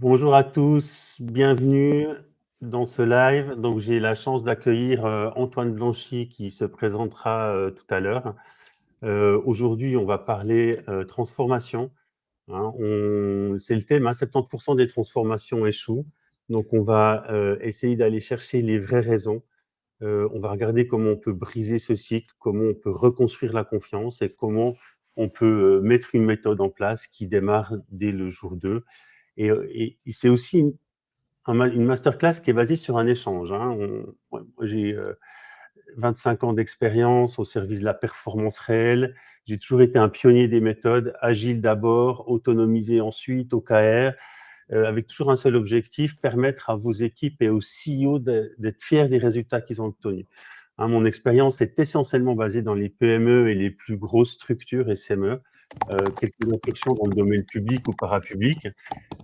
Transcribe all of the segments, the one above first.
Bonjour à tous, bienvenue dans ce live. Donc, j'ai la chance d'accueillir Antoine Blanchy qui se présentera tout à l'heure. Aujourd'hui, on va parler transformation. Hein. C'est le thème, hein, 70% des transformations échouent. Donc, on va essayer d'aller chercher les vraies raisons. On va regarder comment on peut briser ce cycle, comment on peut reconstruire la confiance et comment on peut mettre une méthode en place qui démarre dès le jour 2. Et c'est aussi une masterclass qui est basée sur un échange. Hein. Moi, j'ai 25 ans d'expérience au service de la performance réelle. J'ai toujours été un pionnier des méthodes, agile d'abord, autonomisé ensuite, OKR, avec toujours un seul objectif, permettre à vos équipes et aux CEO d'être fiers des résultats qu'ils ont obtenus. Hein, mon expérience est essentiellement basée dans les PME et les plus grosses structures SME, quelques incursions dans le domaine public ou parapublic.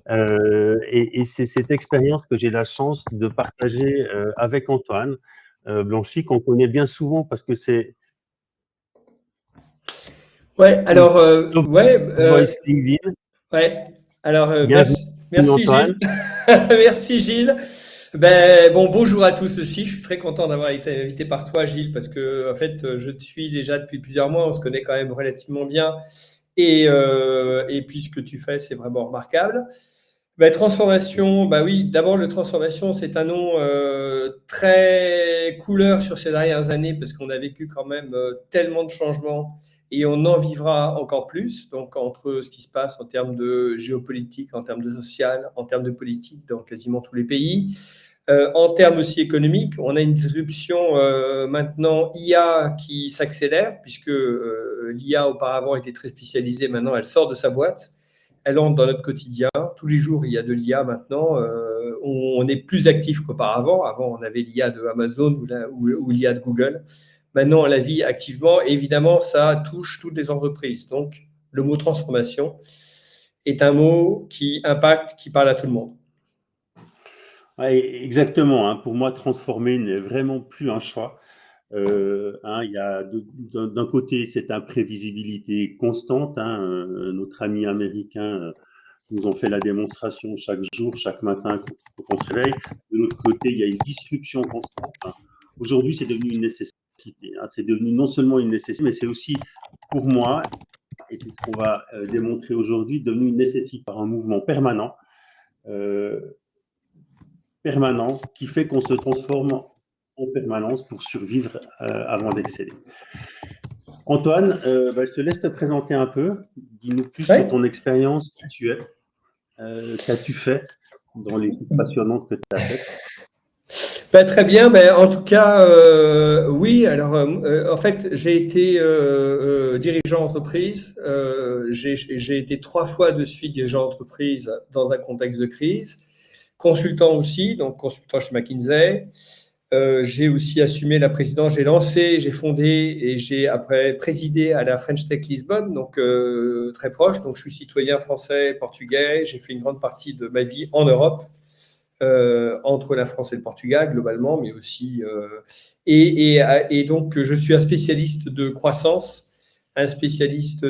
Et c'est cette expérience que j'ai la chance de partager avec Antoine Blanchy, qu'on connaît bien souvent parce que c'est Ouais, alors, Voice LinkedIn. ouais, alors Bienvenue merci Antoine. Gilles. Merci Gilles. Ben, bon, bonjour à tous aussi. Je suis très content d'avoir été invité par toi, Gilles, parce que en fait, je te suis déjà depuis plusieurs mois. On se connaît quand même relativement bien. Et puis, ce que tu fais, c'est vraiment remarquable. Ben, transformation, bah oui, d'abord, le transformation, c'est un nom très couleur sur ces dernières années, parce qu'on a vécu quand même tellement de changements et on en vivra encore plus. Donc, entre ce qui se passe en termes de géopolitique, en termes de social, en termes de politique dans quasiment tous les pays, en termes aussi économiques, on a une disruption maintenant IA qui s'accélère, puisque l'IA auparavant était très spécialisée, maintenant elle sort de sa boîte, elle entre dans notre quotidien. Tous les jours, il y a de l'IA maintenant. On est plus actif qu'auparavant. Avant, on avait l'IA de Amazon ou l'IA de Google. Maintenant, on la vit activement. Et évidemment, ça touche toutes les entreprises. Donc, le mot transformation est un mot qui impacte, qui parle à tout le monde. Ouais, exactement. Hein. Pour moi, transformer n'est vraiment plus un choix. Hein, il y a d'un côté cette imprévisibilité constante. Hein, notre ami américain nous ont fait la démonstration chaque jour, chaque matin qu'on se réveille. De l'autre côté, il y a une disruption constante. Hein. Aujourd'hui, c'est devenu une nécessité. Hein. C'est devenu non seulement une nécessité, mais c'est aussi, pour moi, et c'est ce qu'on va démontrer aujourd'hui, devenu une nécessité par un mouvement permanent, euh, qui fait qu'on se transforme en permanence pour survivre avant d'exceller. Antoine, je te laisse te présenter un peu. Dis-nous plus sur ton expérience, qui tu es, qu'as-tu fait dans les trucs passionnantes que tu as faites. Très bien. En tout cas, oui. Alors, en fait, j'ai été dirigeant entreprise. J'ai été 3 fois de suite dirigeant entreprise dans un contexte de crise. Consultant aussi, donc consultant chez McKinsey. J'ai aussi assumé la présidence. J'ai lancé, j'ai fondé et j'ai après présidé à la French Tech Lisbonne, donc très proche. Donc, je suis citoyen français, portugais. J'ai fait une grande partie de ma vie en Europe. Entre la France et le Portugal globalement, mais aussi et donc je suis un spécialiste de croissance, un spécialiste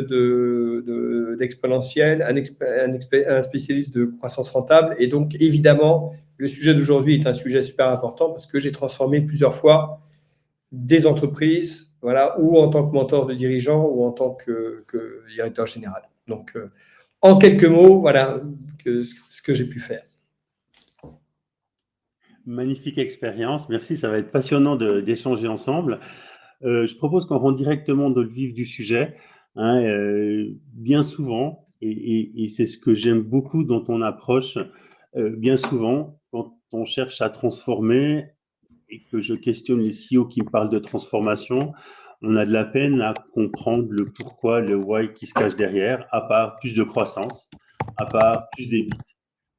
d'exponentiel, un spécialiste de croissance rentable, et donc évidemment le sujet d'aujourd'hui est un sujet super important parce que j'ai transformé plusieurs fois des entreprises, voilà, ou en tant que mentor de dirigeants ou en tant que directeur général. Donc en quelques mots, voilà ce que j'ai pu faire. Magnifique expérience, merci, ça va être passionnant d'échanger ensemble. Je propose qu'on rentre directement dans le vif du sujet. Hein, bien souvent, et c'est ce que j'aime beaucoup dans ton approche, bien souvent, quand on cherche à transformer et que je questionne les CEO qui me parlent de transformation, on a de la peine à comprendre le pourquoi, le why qui se cache derrière, à part plus de croissance, à part plus d'ébit,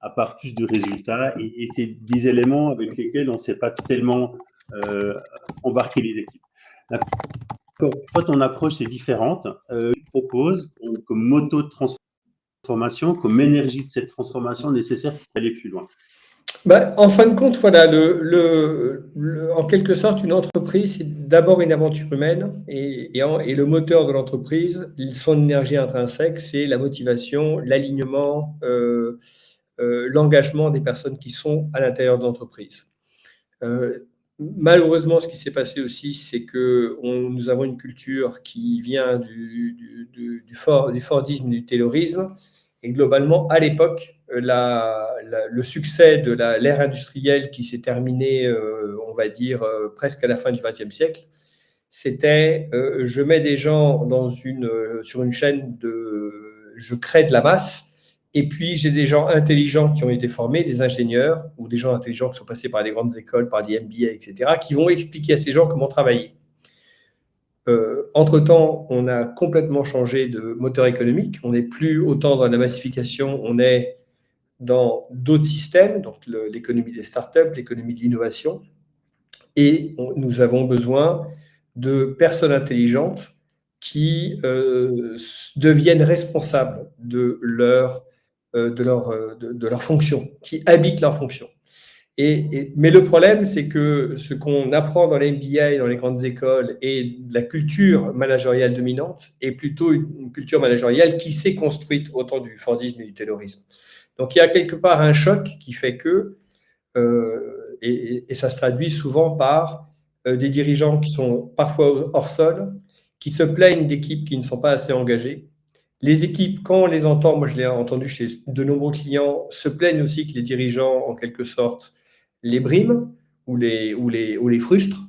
à part plus de résultats. Et c'est des éléments avec lesquels on ne sait pas tellement embarquer les équipes. Toi, ton approche est différente. Tu proposes comme moto de transformation, comme énergie de cette transformation nécessaire pour aller plus loin. En fin de compte, voilà, en quelque sorte, une entreprise, c'est d'abord une aventure humaine et le moteur de l'entreprise, son énergie intrinsèque, c'est la motivation, l'alignement, l'engagement des personnes qui sont à l'intérieur de l'entreprise. Malheureusement, ce qui s'est passé aussi, c'est que nous avons une culture qui vient du Fordisme, du Taylorisme. Et globalement, à l'époque, le succès de l'ère industrielle qui s'est terminée, on va dire, presque à la fin du XXe siècle, c'était je mets des gens sur une chaîne je crée de la masse, et puis j'ai des gens intelligents qui ont été formés, des ingénieurs ou des gens intelligents qui sont passés par des grandes écoles, par des MBA, etc., qui vont expliquer à ces gens comment travailler. Entre-temps, on a complètement changé de moteur économique. On n'est plus autant dans la massification, on est dans d'autres systèmes, donc l'économie des startups, l'économie de l'innovation. Et nous avons besoin de personnes intelligentes qui deviennent responsables de leur fonction, qui habitent leur fonction. Mais le problème, c'est que ce qu'on apprend dans les MBA, dans les grandes écoles, et la culture managériale dominante est plutôt une culture managériale qui s'est construite au temps du Fordisme et du Taylorisme. Donc il y a quelque part un choc qui fait que, et ça se traduit souvent par des dirigeants qui sont parfois hors sol, qui se plaignent d'équipes qui ne sont pas assez engagées. Les équipes, quand on les entend, moi je l'ai entendu chez de nombreux clients, se plaignent aussi que les dirigeants, en quelque sorte, les briment ou les frustrent.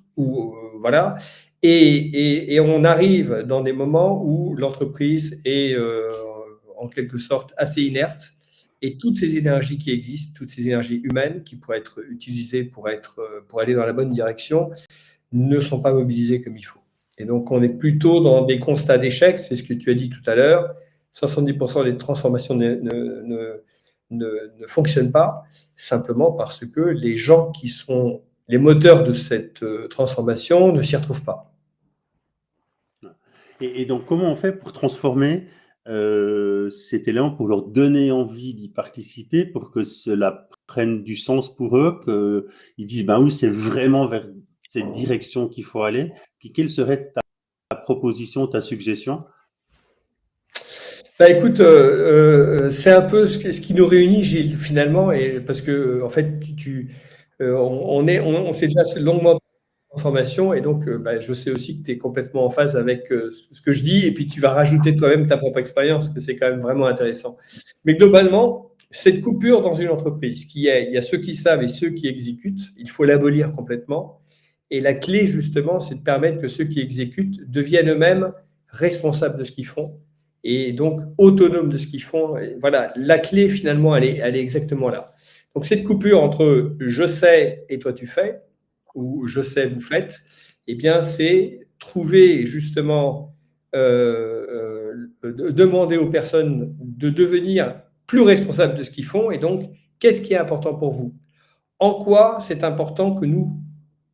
Voilà. Et on arrive dans des moments où l'entreprise est en quelque sorte assez inerte, et toutes ces énergies qui existent, toutes ces énergies humaines qui pourraient être utilisées pour aller dans la bonne direction, ne sont pas mobilisées comme il faut. Et donc, on est plutôt dans des constats d'échec, c'est ce que tu as dit tout à l'heure. 70% des transformations ne fonctionnent pas, simplement parce que les gens qui sont les moteurs de cette transformation ne s'y retrouvent pas. Et donc, comment on fait pour transformer cet élan, pour leur donner envie d'y participer, pour que cela prenne du sens pour eux, qu'ils disent, ben oui, c'est vraiment vers cette direction qu'il faut aller. Puis, quelle serait ta proposition, ta suggestion? Bah écoute, c'est un peu ce qui nous réunit, Gilles, finalement, et parce que en fait, on s'est déjà longuement transformation, et donc bah, je sais aussi que tu es complètement en phase avec ce que je dis, et puis tu vas rajouter toi-même ta propre expérience, que c'est quand même vraiment intéressant. Mais globalement, cette coupure dans une entreprise, il y a ceux qui savent et ceux qui exécutent, il faut l'abolir complètement. Et la clé, justement, c'est de permettre que ceux qui exécutent deviennent eux-mêmes responsables de ce qu'ils font, et donc autonomes de ce qu'ils font. Et voilà, la clé, finalement, elle est exactement là. Donc cette coupure entre je sais et toi tu fais, ou je sais, vous faites, eh bien, c'est trouver justement, demander aux personnes de devenir plus responsables de ce qu'ils font. Et donc, qu'est-ce qui est important pour vous? En quoi c'est important que nous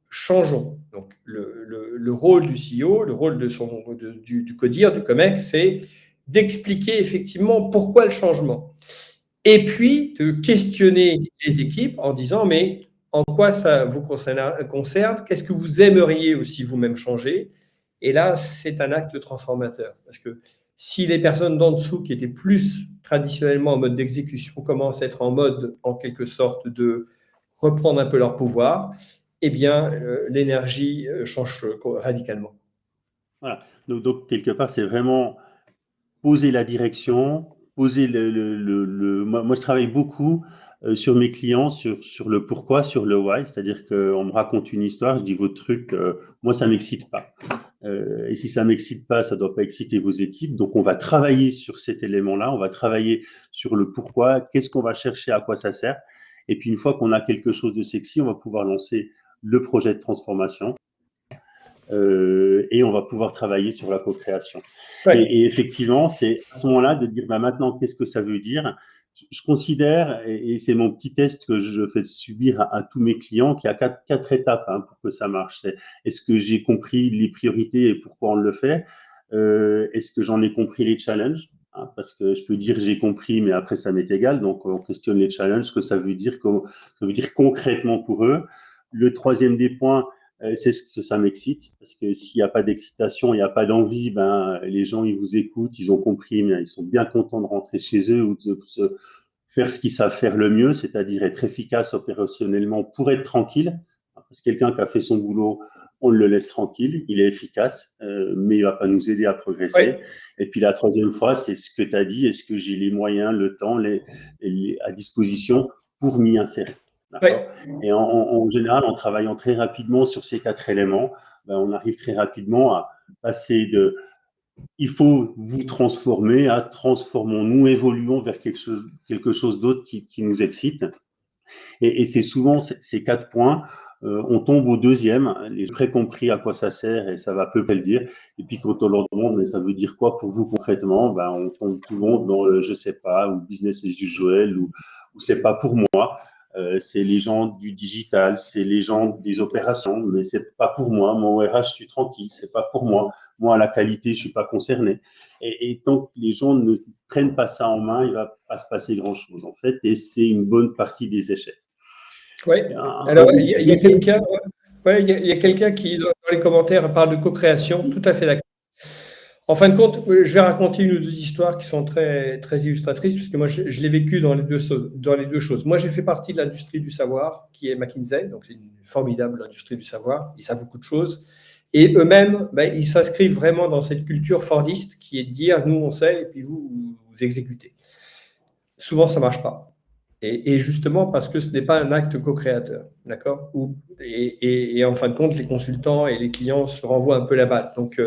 changeons? Donc, le rôle du CEO, le rôle du CODIR, du COMEX, c'est d'expliquer effectivement pourquoi le changement. Et puis, de questionner les équipes en disant, mais en quoi ça vous concerne? Qu'est-ce que vous aimeriez aussi vous-même changer? Et là, c'est un acte transformateur. Parce que si les personnes d'en dessous, qui étaient plus traditionnellement en mode d'exécution, commencent à être en mode, en quelque sorte, de reprendre un peu leur pouvoir, eh bien, l'énergie change radicalement. Voilà. Donc, quelque part, c'est vraiment poser la direction, poser moi, je travaille beaucoup sur mes clients, sur le pourquoi, sur le why, c'est-à-dire qu'on me raconte une histoire, je dis votre truc, moi ça m'excite pas. Et si ça m'excite pas, ça doit pas exciter vos équipes. Donc on va travailler sur cet élément-là, on va travailler sur le pourquoi, qu'est-ce qu'on va chercher, à quoi ça sert. Et puis une fois qu'on a quelque chose de sexy, on va pouvoir lancer le projet de transformation. Et on va pouvoir travailler sur la co-création. Ouais. Et effectivement, c'est à ce moment-là de dire bah, maintenant, qu'est-ce que ça veut dire? Je considère, et c'est mon petit test que je fais subir à tous mes clients, qu'il y a quatre étapes hein, pour que ça marche. Est-ce que j'ai compris les priorités et pourquoi on le fait? Est-ce que j'en ai compris les challenges? Hein, parce que je peux dire j'ai compris, mais après ça m'est égal. Donc on questionne les challenges, ce que ça veut dire concrètement pour eux. Le troisième des points, c'est ce que ça m'excite, parce que s'il n'y a pas d'excitation, il n'y a pas d'envie, ben, les gens, ils vous écoutent, ils ont compris, mais ils sont bien contents de rentrer chez eux ou de se faire ce qu'ils savent faire le mieux, c'est-à-dire être efficace opérationnellement pour être tranquille. Parce que quelqu'un qui a fait son boulot, on le laisse tranquille, il est efficace, mais il ne va pas nous aider à progresser. Oui. Et puis la troisième fois, c'est ce que tu as dit, est-ce que j'ai les moyens, le temps à disposition pour m'y insérer. Oui. Et en général, en travaillant très rapidement sur ces 4 éléments, ben, on arrive très rapidement à passer de il faut vous transformer à transformons-nous, évoluons vers quelque chose d'autre qui nous excite. Et c'est souvent ces 4 points, on tombe au deuxième, les gens ont compris à quoi ça sert et ça va peu le dire. Et puis quand on leur demande, mais ça veut dire quoi pour vous concrètement, ben, on tombe souvent dans le je sais pas, ou business as usual, ou c'est pas pour moi. C'est les gens du digital, c'est les gens des opérations, mais c'est pas pour moi. Mon RH, je suis tranquille, c'est pas pour moi. Moi, à la qualité, je suis pas concerné. Et tant que les gens ne prennent pas ça en main, il va pas se passer grand chose, en fait, et c'est une bonne partie des échecs. Oui. Alors, il y a quelqu'un il y a quelqu'un qui, dans les commentaires, parle de co-création. Tout à fait d'accord. En fin de compte, je vais raconter une ou deux histoires qui sont très, très illustratrices, puisque moi, je l'ai vécu dans les deux choses. Moi, j'ai fait partie de l'industrie du savoir, qui est McKinsey, donc c'est une formidable industrie du savoir. Ils savent beaucoup de choses. Et eux-mêmes, ils s'inscrivent vraiment dans cette culture fordiste qui est de dire, nous, on sait, et puis vous exécutez. Souvent, ça ne marche pas. Et justement parce que ce n'est pas un acte co-créateur, d'accord ? Et en fin de compte, les consultants et les clients se renvoient un peu la balle. Donc,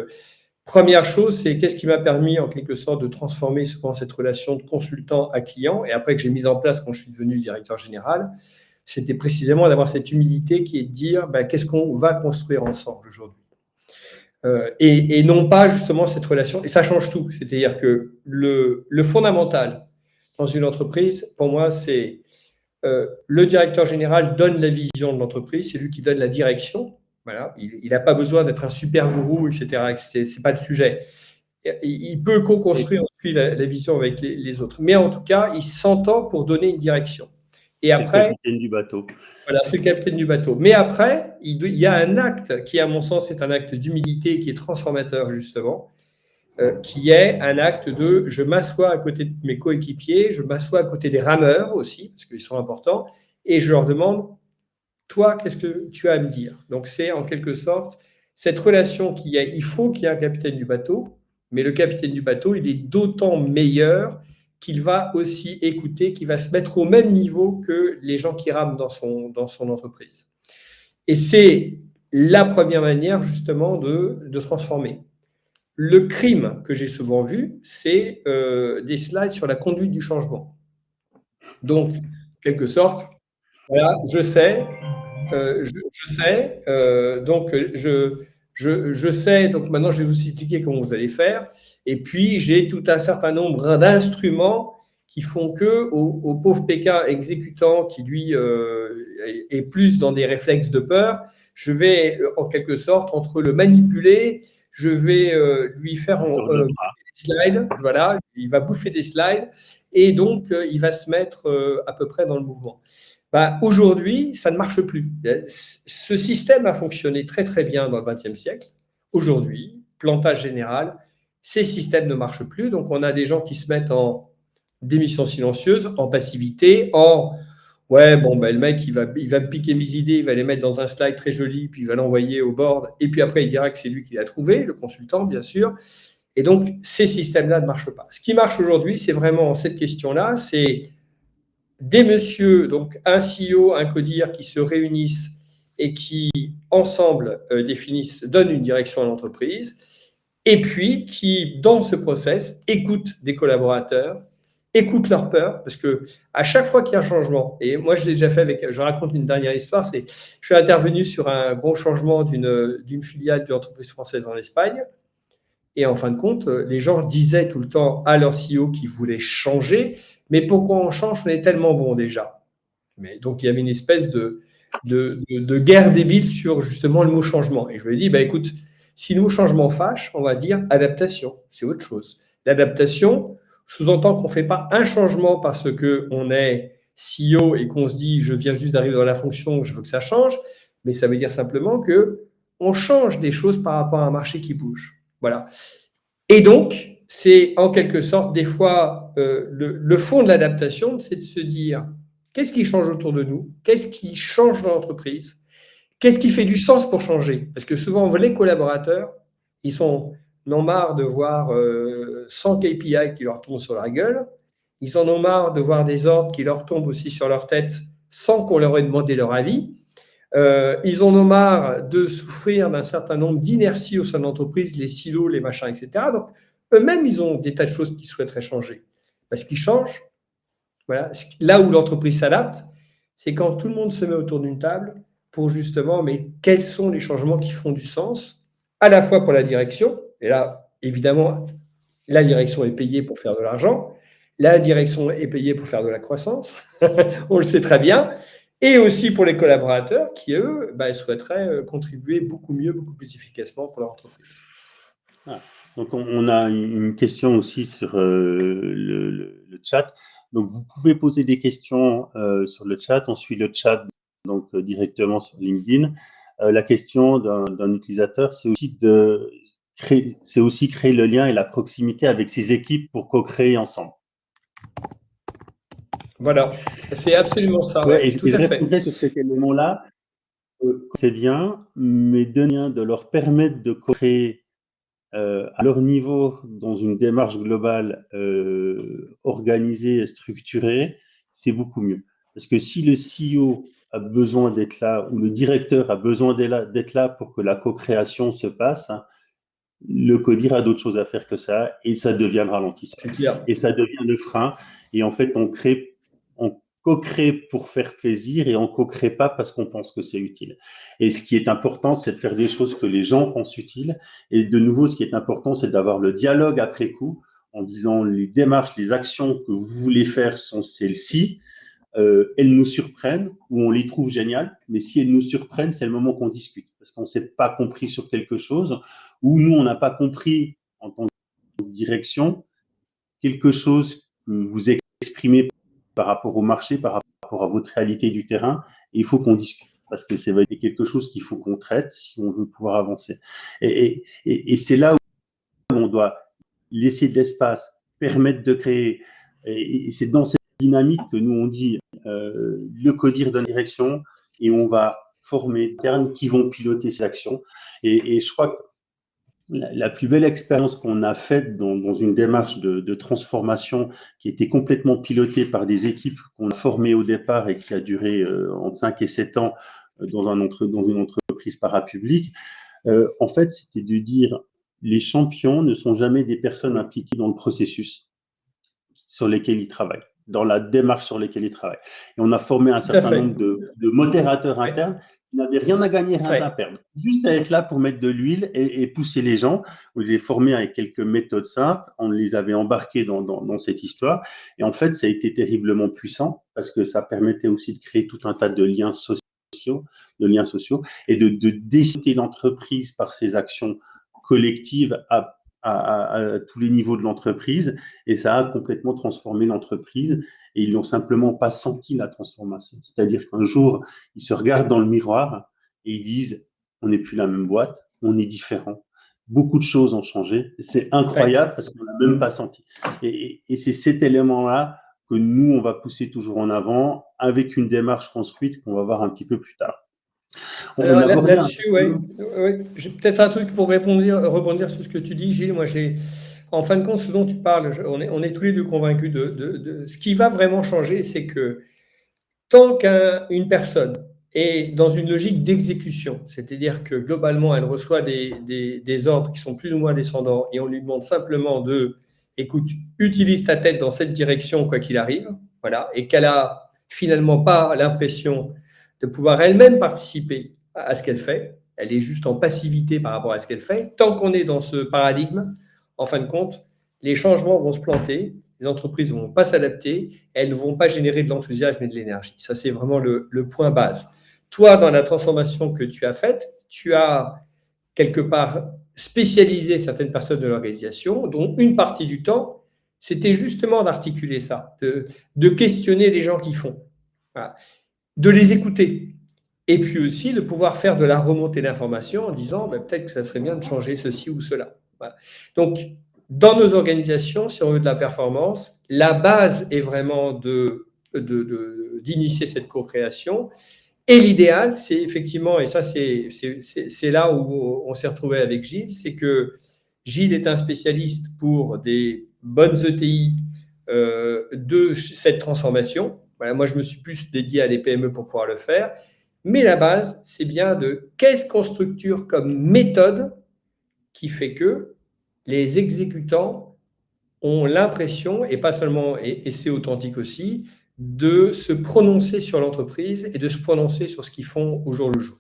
première chose, c'est qu'est-ce qui m'a permis en quelque sorte de transformer souvent cette relation de consultant à client, et après que j'ai mis en place quand je suis devenu directeur général, c'était précisément d'avoir cette humilité qui est de dire qu'est-ce qu'on va construire ensemble aujourd'hui. Et non pas justement cette relation, et ça change tout, c'est-à-dire que le fondamental dans une entreprise, pour moi, c'est le directeur général donne la vision de l'entreprise, c'est lui qui donne la direction. Voilà. Il n'a pas besoin d'être un super gourou, etc. Ce n'est pas le sujet. Il peut co-construire la vision avec les autres. Mais en tout cas, il s'entend pour donner une direction. Et après, c'est le capitaine du bateau. Voilà, c'est le capitaine du bateau. Mais après, il y a un acte qui, à mon sens, est un acte d'humilité qui est transformateur, justement, qui est un acte de je m'assois à côté de mes coéquipiers, je m'assois à côté des rameurs aussi, parce qu'ils sont importants, et je leur demande, toi, qu'est-ce que tu as à me dire ? Donc, c'est en quelque sorte cette relation qu'il y a. Il faut qu'il y ait un capitaine du bateau, mais le capitaine du bateau, il est d'autant meilleur qu'il va aussi écouter, qu'il va se mettre au même niveau que les gens qui rament dans son entreprise. Et c'est la première manière, justement, de transformer. Le crime que j'ai souvent vu, c'est des slides sur la conduite du changement. Donc, en quelque sorte, voilà, je sais, donc je sais, donc maintenant je vais vous expliquer comment vous allez faire, et puis j'ai tout un certain nombre d'instruments qui font que au pauvre Pékin exécutant qui lui est plus dans des réflexes de peur, je vais en quelque sorte entre le manipuler, je vais lui faire bouffer des slides, voilà, il va bouffer des slides, et donc il va se mettre à peu près dans le mouvement. Aujourd'hui, ça ne marche plus. Ce système a fonctionné très très bien dans le XXe siècle. Aujourd'hui, plantage général, ces systèmes ne marchent plus. Donc, on a des gens qui se mettent en démission silencieuse, en passivité, le mec, il va me piquer mes idées, il va les mettre dans un slide très joli, puis il va l'envoyer au board, et puis après, il dira que c'est lui qui l'a trouvé, le consultant, bien sûr. Et donc, ces systèmes-là ne marchent pas. Ce qui marche aujourd'hui, c'est vraiment cette question-là, c'est des messieurs, donc un CEO, un codir qui se réunissent et qui, ensemble, donnent une direction à l'entreprise, et puis qui, dans ce process, écoutent des collaborateurs, écoutent leurs peurs, parce que à chaque fois qu'il y a un changement, et moi je l'ai déjà fait je raconte une dernière histoire, je suis intervenu sur un gros changement d'une filiale d'une entreprise française en Espagne, et en fin de compte, les gens disaient tout le temps à leur CEO qu'ils voulaient changer, mais pourquoi on change ? On est tellement bon déjà. Mais donc, il y avait une espèce de guerre débile sur justement le mot changement. Et je lui ai dit, écoute, si le mot changement fâche, on va dire adaptation. C'est autre chose. L'adaptation sous-entend qu'on ne fait pas un changement parce qu'on est CEO et qu'on se dit, je viens juste d'arriver dans la fonction, je veux que ça change. Mais ça veut dire simplement qu'on change des choses par rapport à un marché qui bouge. Voilà. Et donc, c'est en quelque sorte, des fois, le fond de l'adaptation, c'est de se dire qu'est-ce qui change autour de nous, qu'est-ce qui change dans l'entreprise, qu'est-ce qui fait du sens pour changer. Parce que souvent, les collaborateurs, ils en ont marre de voir 100 KPI qui leur tombent sur la gueule, ils en ont marre de voir des ordres qui leur tombent aussi sur leur tête sans qu'on leur ait demandé leur avis. Ils en ont marre de souffrir d'un certain nombre d'inerties au sein de l'entreprise, les silos, les machins, etc. Donc, eux-mêmes, ils ont des tas de choses qu'ils souhaiteraient changer. Parce qu'ils changent. Voilà. Là où l'entreprise s'adapte, c'est quand tout le monde se met autour d'une table pour justement, mais quels sont les changements qui font du sens, à la fois pour la direction, et là, évidemment, la direction est payée pour faire de l'argent, la direction est payée pour faire de la croissance, on le sait très bien, et aussi pour les collaborateurs qui, eux, souhaiteraient contribuer beaucoup mieux, beaucoup plus efficacement pour leur entreprise. Ah, donc on a une question aussi sur le chat. Donc vous pouvez poser des questions sur le chat. On suit le chat donc directement sur LinkedIn. La question d'un utilisateur, c'est aussi créer le lien et la proximité avec ses équipes pour co-créer ensemble. Voilà, c'est absolument ça, Ouais, tout et je à fait. répondrai sur cet élément-là. C'est bien, mais de leur permettre de co-créer à leur niveau, dans une démarche globale organisée et structurée, c'est beaucoup mieux. Parce que si le CEO a besoin d'être là, ou le directeur a besoin d'être là pour que la co-création se passe, hein, le codir a d'autres choses à faire que ça, et ça devient le ralentisseur. C'est clair. Et ça devient le frein. Et en fait, on co-crée pour faire plaisir et on co-crée pas parce qu'on pense que c'est utile. Et ce qui est important, c'est de faire des choses que les gens pensent utiles. Et de nouveau, ce qui est important, c'est d'avoir le dialogue après coup en disant les démarches, les actions que vous voulez faire sont celles-ci. Elles nous surprennent ou on les trouve géniales, mais si elles nous surprennent, c'est le moment qu'on discute parce qu'on ne s'est pas compris sur quelque chose ou nous, on n'a pas compris en tant que direction quelque chose que vous exprimez par rapport au marché, par rapport à votre réalité du terrain, et il faut qu'on discute parce que c'est quelque chose qu'il faut qu'on traite si on veut pouvoir avancer. Et c'est là où on doit laisser de l'espace, permettre de créer, et c'est dans cette dynamique que nous on dit le codir donne direction et on va former des internes qui vont piloter ces actions. Et je crois que la plus belle expérience qu'on a faite dans une démarche de transformation qui était complètement pilotée par des équipes qu'on a formées au départ et qui a duré entre 5 et 7 ans dans une entreprise parapublique, en fait, c'était de dire les champions ne sont jamais des personnes impliquées dans le processus sur lesquels ils travaillent, dans la démarche sur laquelle ils travaillent. Et on a formé un certain nombre de modérateurs internes qui n'avaient rien à gagner, rien à perdre. Juste à être là pour mettre de l'huile et pousser les gens. On les a formés avec quelques méthodes simples. On les avait embarqués dans cette histoire. Et en fait, ça a été terriblement puissant parce que ça permettait aussi de créer tout un tas de liens sociaux et de décider l'entreprise par ses actions collectives à tous les niveaux de l'entreprise et ça a complètement transformé l'entreprise et ils n'ont simplement pas senti la transformation. C'est-à-dire qu'un jour, ils se regardent dans le miroir et ils disent on n'est plus la même boîte, on est différent. Beaucoup de choses ont changé. C'est incroyable parce qu'on n'a même pas senti. Et c'est cet élément-là que nous, on va pousser toujours en avant avec une démarche construite qu'on va voir un petit peu plus tard. Alors là-dessus, j'ai peut-être un truc pour rebondir sur ce que tu dis, Gilles. Moi, en fin de compte, ce dont tu parles, on est tous les deux convaincus de ce qui va vraiment changer, c'est que tant qu'une personne est dans une logique d'exécution, c'est-à-dire que globalement, elle reçoit des ordres qui sont plus ou moins descendants et on lui demande simplement écoute, utilise ta tête dans cette direction quoi qu'il arrive, voilà, et qu'elle a finalement pas l'impression de pouvoir elle-même participer à ce qu'elle fait, elle est juste en passivité par rapport à ce qu'elle fait. Tant qu'on est dans ce paradigme, en fin de compte, les changements vont se planter, les entreprises ne vont pas s'adapter, elles ne vont pas générer de l'enthousiasme et de l'énergie. Ça, c'est vraiment le point base. Toi, dans la transformation que tu as faite, tu as quelque part spécialisé certaines personnes de l'organisation, dont une partie du temps, c'était justement d'articuler ça, de questionner les gens qui font, voilà, de les écouter. Et puis aussi de pouvoir faire de la remontée d'informations en disant peut-être que ça serait bien de changer ceci ou cela. Voilà. Donc, dans nos organisations, si on veut de la performance, la base est vraiment d'initier cette co-création. Et l'idéal, c'est effectivement, et ça c'est là où on s'est retrouvé avec Gilles, c'est que Gilles est un spécialiste pour des bonnes ETI de cette transformation. Voilà, moi, je me suis plus dédié à des PME pour pouvoir le faire. Mais la base, c'est bien de qu'est-ce qu'on structure comme méthode qui fait que les exécutants ont l'impression, et pas seulement, et c'est authentique aussi, de se prononcer sur l'entreprise et de se prononcer sur ce qu'ils font au jour le jour.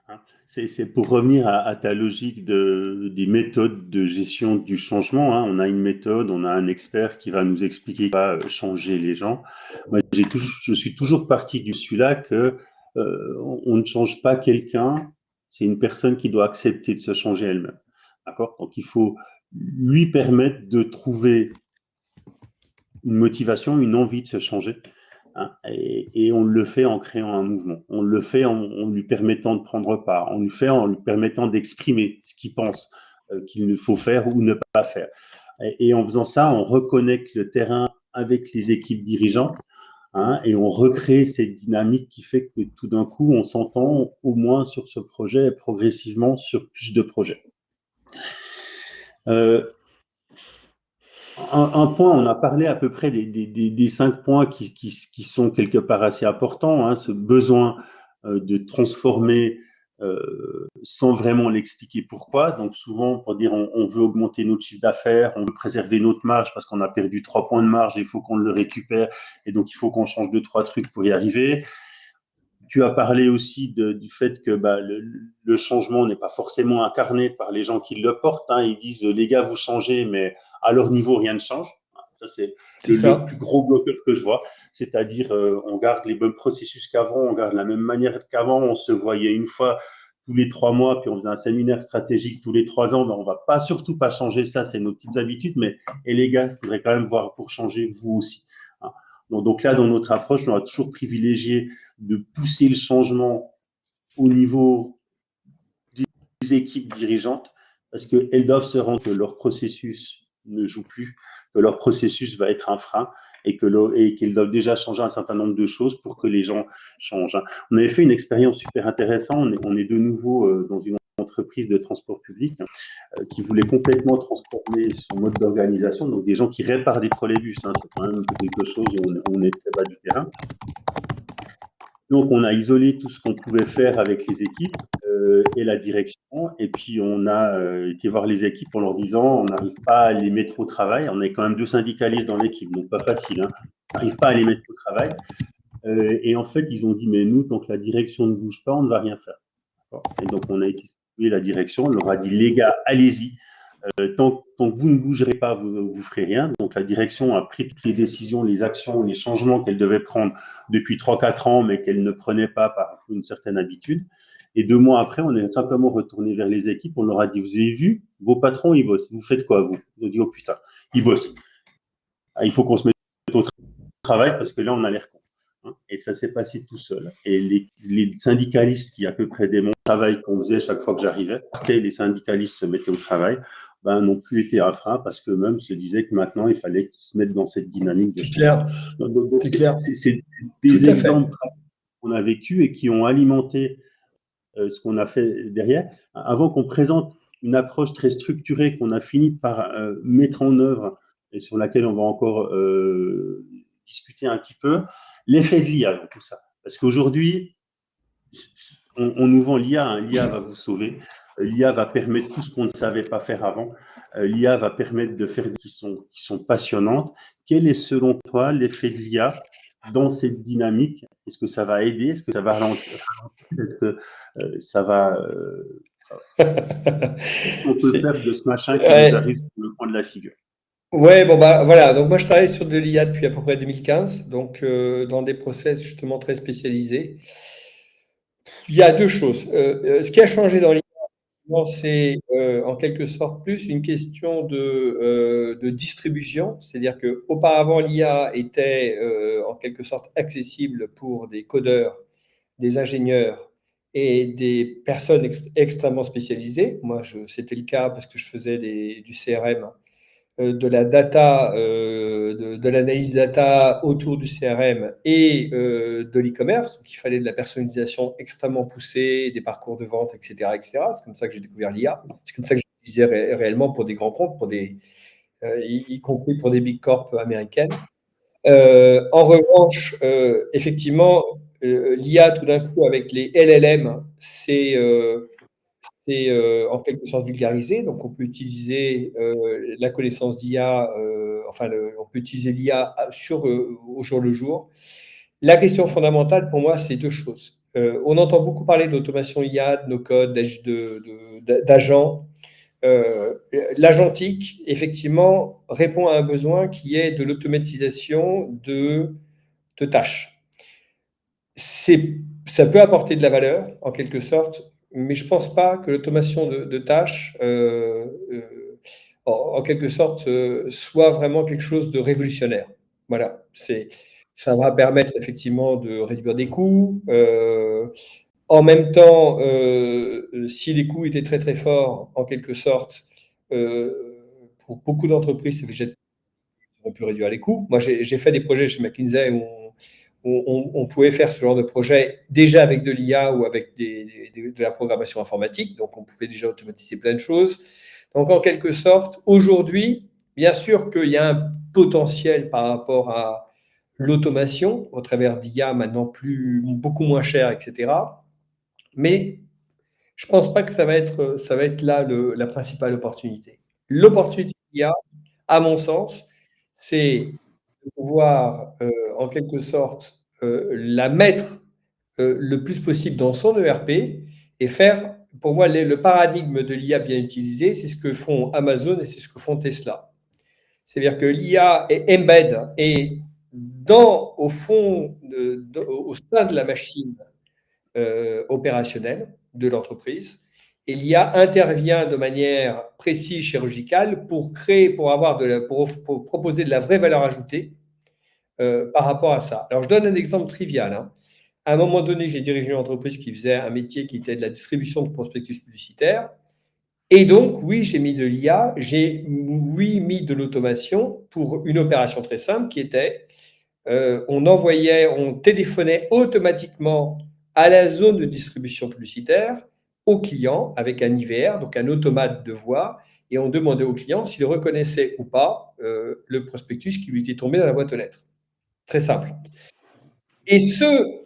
Hein. C'est pour revenir à ta logique des méthodes de gestion du changement. Hein. On a une méthode, on a un expert qui va nous expliquer comment changer les gens. Moi, je suis toujours parti du celui-là que on ne change pas quelqu'un, c'est une personne qui doit accepter de se changer elle-même. D'accord? Donc il faut lui permettre de trouver une motivation, une envie de se changer. Hein, et on le fait en créant un mouvement. On le fait en lui permettant de prendre part. On le fait en lui permettant d'exprimer ce qu'il pense qu'il faut faire ou ne pas faire. Et en faisant ça, on reconnecte le terrain avec les équipes dirigeantes. Hein, et on recrée cette dynamique qui fait que tout d'un coup, on s'entend au moins sur ce projet et progressivement sur plus de projets. Un point, on a parlé à peu près des 5 points qui sont quelque part assez importants, hein, ce besoin de transformer sans vraiment l'expliquer pourquoi. Donc souvent, pour dire on veut augmenter notre chiffre d'affaires, on veut préserver notre marge parce qu'on a perdu 3 points de marge et il faut qu'on le récupère et donc il faut qu'on change 2, 3 trucs pour y arriver. Tu as parlé aussi du fait que le changement n'est pas forcément incarné par les gens qui le portent. Hein. Ils disent les gars, vous changez, mais à leur niveau, rien ne change. Ça, c'est le plus gros bloqueur que je vois. C'est-à-dire, on garde les mêmes processus qu'avant, on garde la même manière qu'avant. On se voyait une fois tous les 3 mois, puis on faisait un séminaire stratégique tous les 3 ans. Ben, on va pas surtout pas changer ça, c'est nos petites habitudes. Mais et les gars, il faudrait quand même voir pour changer vous aussi. Hein. Donc là, dans notre approche, on a toujours privilégié de pousser le changement au niveau des équipes dirigeantes parce qu'elles doivent se rendre que leur processus ne joue plus, que leur processus va être un frein et qu'elles doivent déjà changer un certain nombre de choses pour que les gens changent. On avait fait une expérience super intéressante. On est de nouveau dans une entreprise de transport public qui voulait complètement transformer son mode d'organisation. Donc des gens qui réparent des trolleybus, hein, c'est quand même quelque chose où on est très bas du terrain. Donc, on a isolé tout ce qu'on pouvait faire avec les équipes et la direction. Et puis, on a été voir les équipes en leur disant on n'arrive pas à les mettre au travail. On est quand même 2 syndicalistes dans l'équipe, donc pas facile. Hein. On n'arrive pas à les mettre au travail. Et en fait, ils ont dit mais nous, tant que la direction ne bouge pas, on ne va rien faire. Et donc, on a été la direction. On leur a dit les gars, allez-y. Tant que vous ne bougerez pas, vous ne ferez rien. Donc la direction a pris toutes les décisions, les actions, les changements qu'elle devait prendre depuis 3-4 ans, mais qu'elle ne prenait pas par une certaine habitude. Et 2 mois après, on est simplement retourné vers les équipes. On leur a dit, vous avez vu, vos patrons, ils bossent. Vous faites quoi, vous? Ils ont dit, oh putain, ils bossent. Ah, il faut qu'on se mette au travail parce que là, on a l'air con. Et ça s'est passé tout seul. Et les syndicalistes qui à peu près démontrent le travail qu'on faisait chaque fois que j'arrivais, les syndicalistes se mettaient au travail, n'ont plus été un frein parce qu'eux-mêmes se disaient que maintenant, il fallait qu'ils se mettent dans cette dynamique de changement. Donc, c'est des exemples qu'on a vécu et qui ont alimenté ce qu'on a fait derrière. Avant qu'on présente une approche très structurée qu'on a fini par mettre en œuvre et sur laquelle on va encore discuter un petit peu, l'effet de l'IA dans tout ça. Parce qu'aujourd'hui, on nous vend l'IA, hein, l'IA va vous sauver, l'IA va permettre tout ce qu'on ne savait pas faire avant, l'IA va permettre de faire des choses qui sont passionnantes. Quel est selon toi l'effet de l'IA dans cette dynamique? Est-ce que ça va aider? Est-ce que ça va ralentir? Est-ce que ça va... Qu'est-ce qu'on peut faire de ce machin qui nous arrive sur le coin de la figure? Ouais, bon bah voilà, donc moi je travaille sur de l'IA depuis à peu près 2015, donc dans des process justement très spécialisés. Il y a 2 choses. Ce qui a changé dans l'IA, c'est en quelque sorte plus une question de distribution, c'est-à-dire qu'auparavant l'IA était en quelque sorte accessible pour des codeurs, des ingénieurs et des personnes extrêmement spécialisées. Moi, c'était le cas parce que je faisais du CRM, de la data, de l'analyse data autour du CRM et de l'e-commerce. Donc, il fallait de la personnalisation extrêmement poussée, des parcours de vente, etc., etc. C'est comme ça que j'ai découvert l'IA. C'est comme ça que j'ai utilisé réellement pour des grands comptes, y compris pour des big corps américaines. En revanche, effectivement, l'IA, tout d'un coup, avec les LLM, c'est en quelque sorte vulgarisé. Donc, on peut utiliser la connaissance d'IA, on peut utiliser l'IA au jour le jour. La question fondamentale pour moi, c'est deux choses. On entend beaucoup parler d'automation IA, de no-code, d'agents. L'agentique, effectivement, répond à un besoin qui est de l'automatisation de tâches. Ça peut apporter de la valeur, en quelque sorte, mais je ne pense pas que l'automation de tâches, en quelque sorte, soit vraiment quelque chose de révolutionnaire. Voilà, ça va permettre effectivement de réduire des coûts. En même temps, si les coûts étaient très très forts, en quelque sorte, pour beaucoup d'entreprises, c'est que on pu réduire les coûts. Moi, j'ai fait des projets chez McKinsey où on pouvait faire ce genre de projet déjà avec de l'IA ou avec de la programmation informatique. Donc, on pouvait déjà automatiser plein de choses. Donc, en quelque sorte, aujourd'hui, bien sûr qu'il y a un potentiel par rapport à l'automation au travers d'IA maintenant beaucoup moins cher, etc. Mais je ne pense pas que ça va être là la principale opportunité. L'opportunité d'IA, à mon sens, c'est de pouvoir, en quelque sorte, la mettre le plus possible dans son ERP et faire, pour moi, le paradigme de l'IA bien utilisé, c'est ce que font Amazon et c'est ce que font Tesla. C'est-à-dire que l'IA est embed et au fond, au sein de la machine opérationnelle de l'entreprise. Et l'IA intervient de manière précise, chirurgicale, pour proposer de la vraie valeur ajoutée par rapport à ça. Alors, je donne un exemple trivial. Hein. À un moment donné, j'ai dirigé une entreprise qui faisait un métier qui était de la distribution de prospectus publicitaires. Et donc, oui, j'ai mis de l'IA, j'ai mis de l'automation pour une opération très simple qui était on téléphonait automatiquement à la zone de distribution publicitaire au client avec un IVR, donc un automate de voix, et on demandait au client s'il reconnaissait ou pas le prospectus qui lui était tombé dans la boîte aux lettres. Très simple. Et ce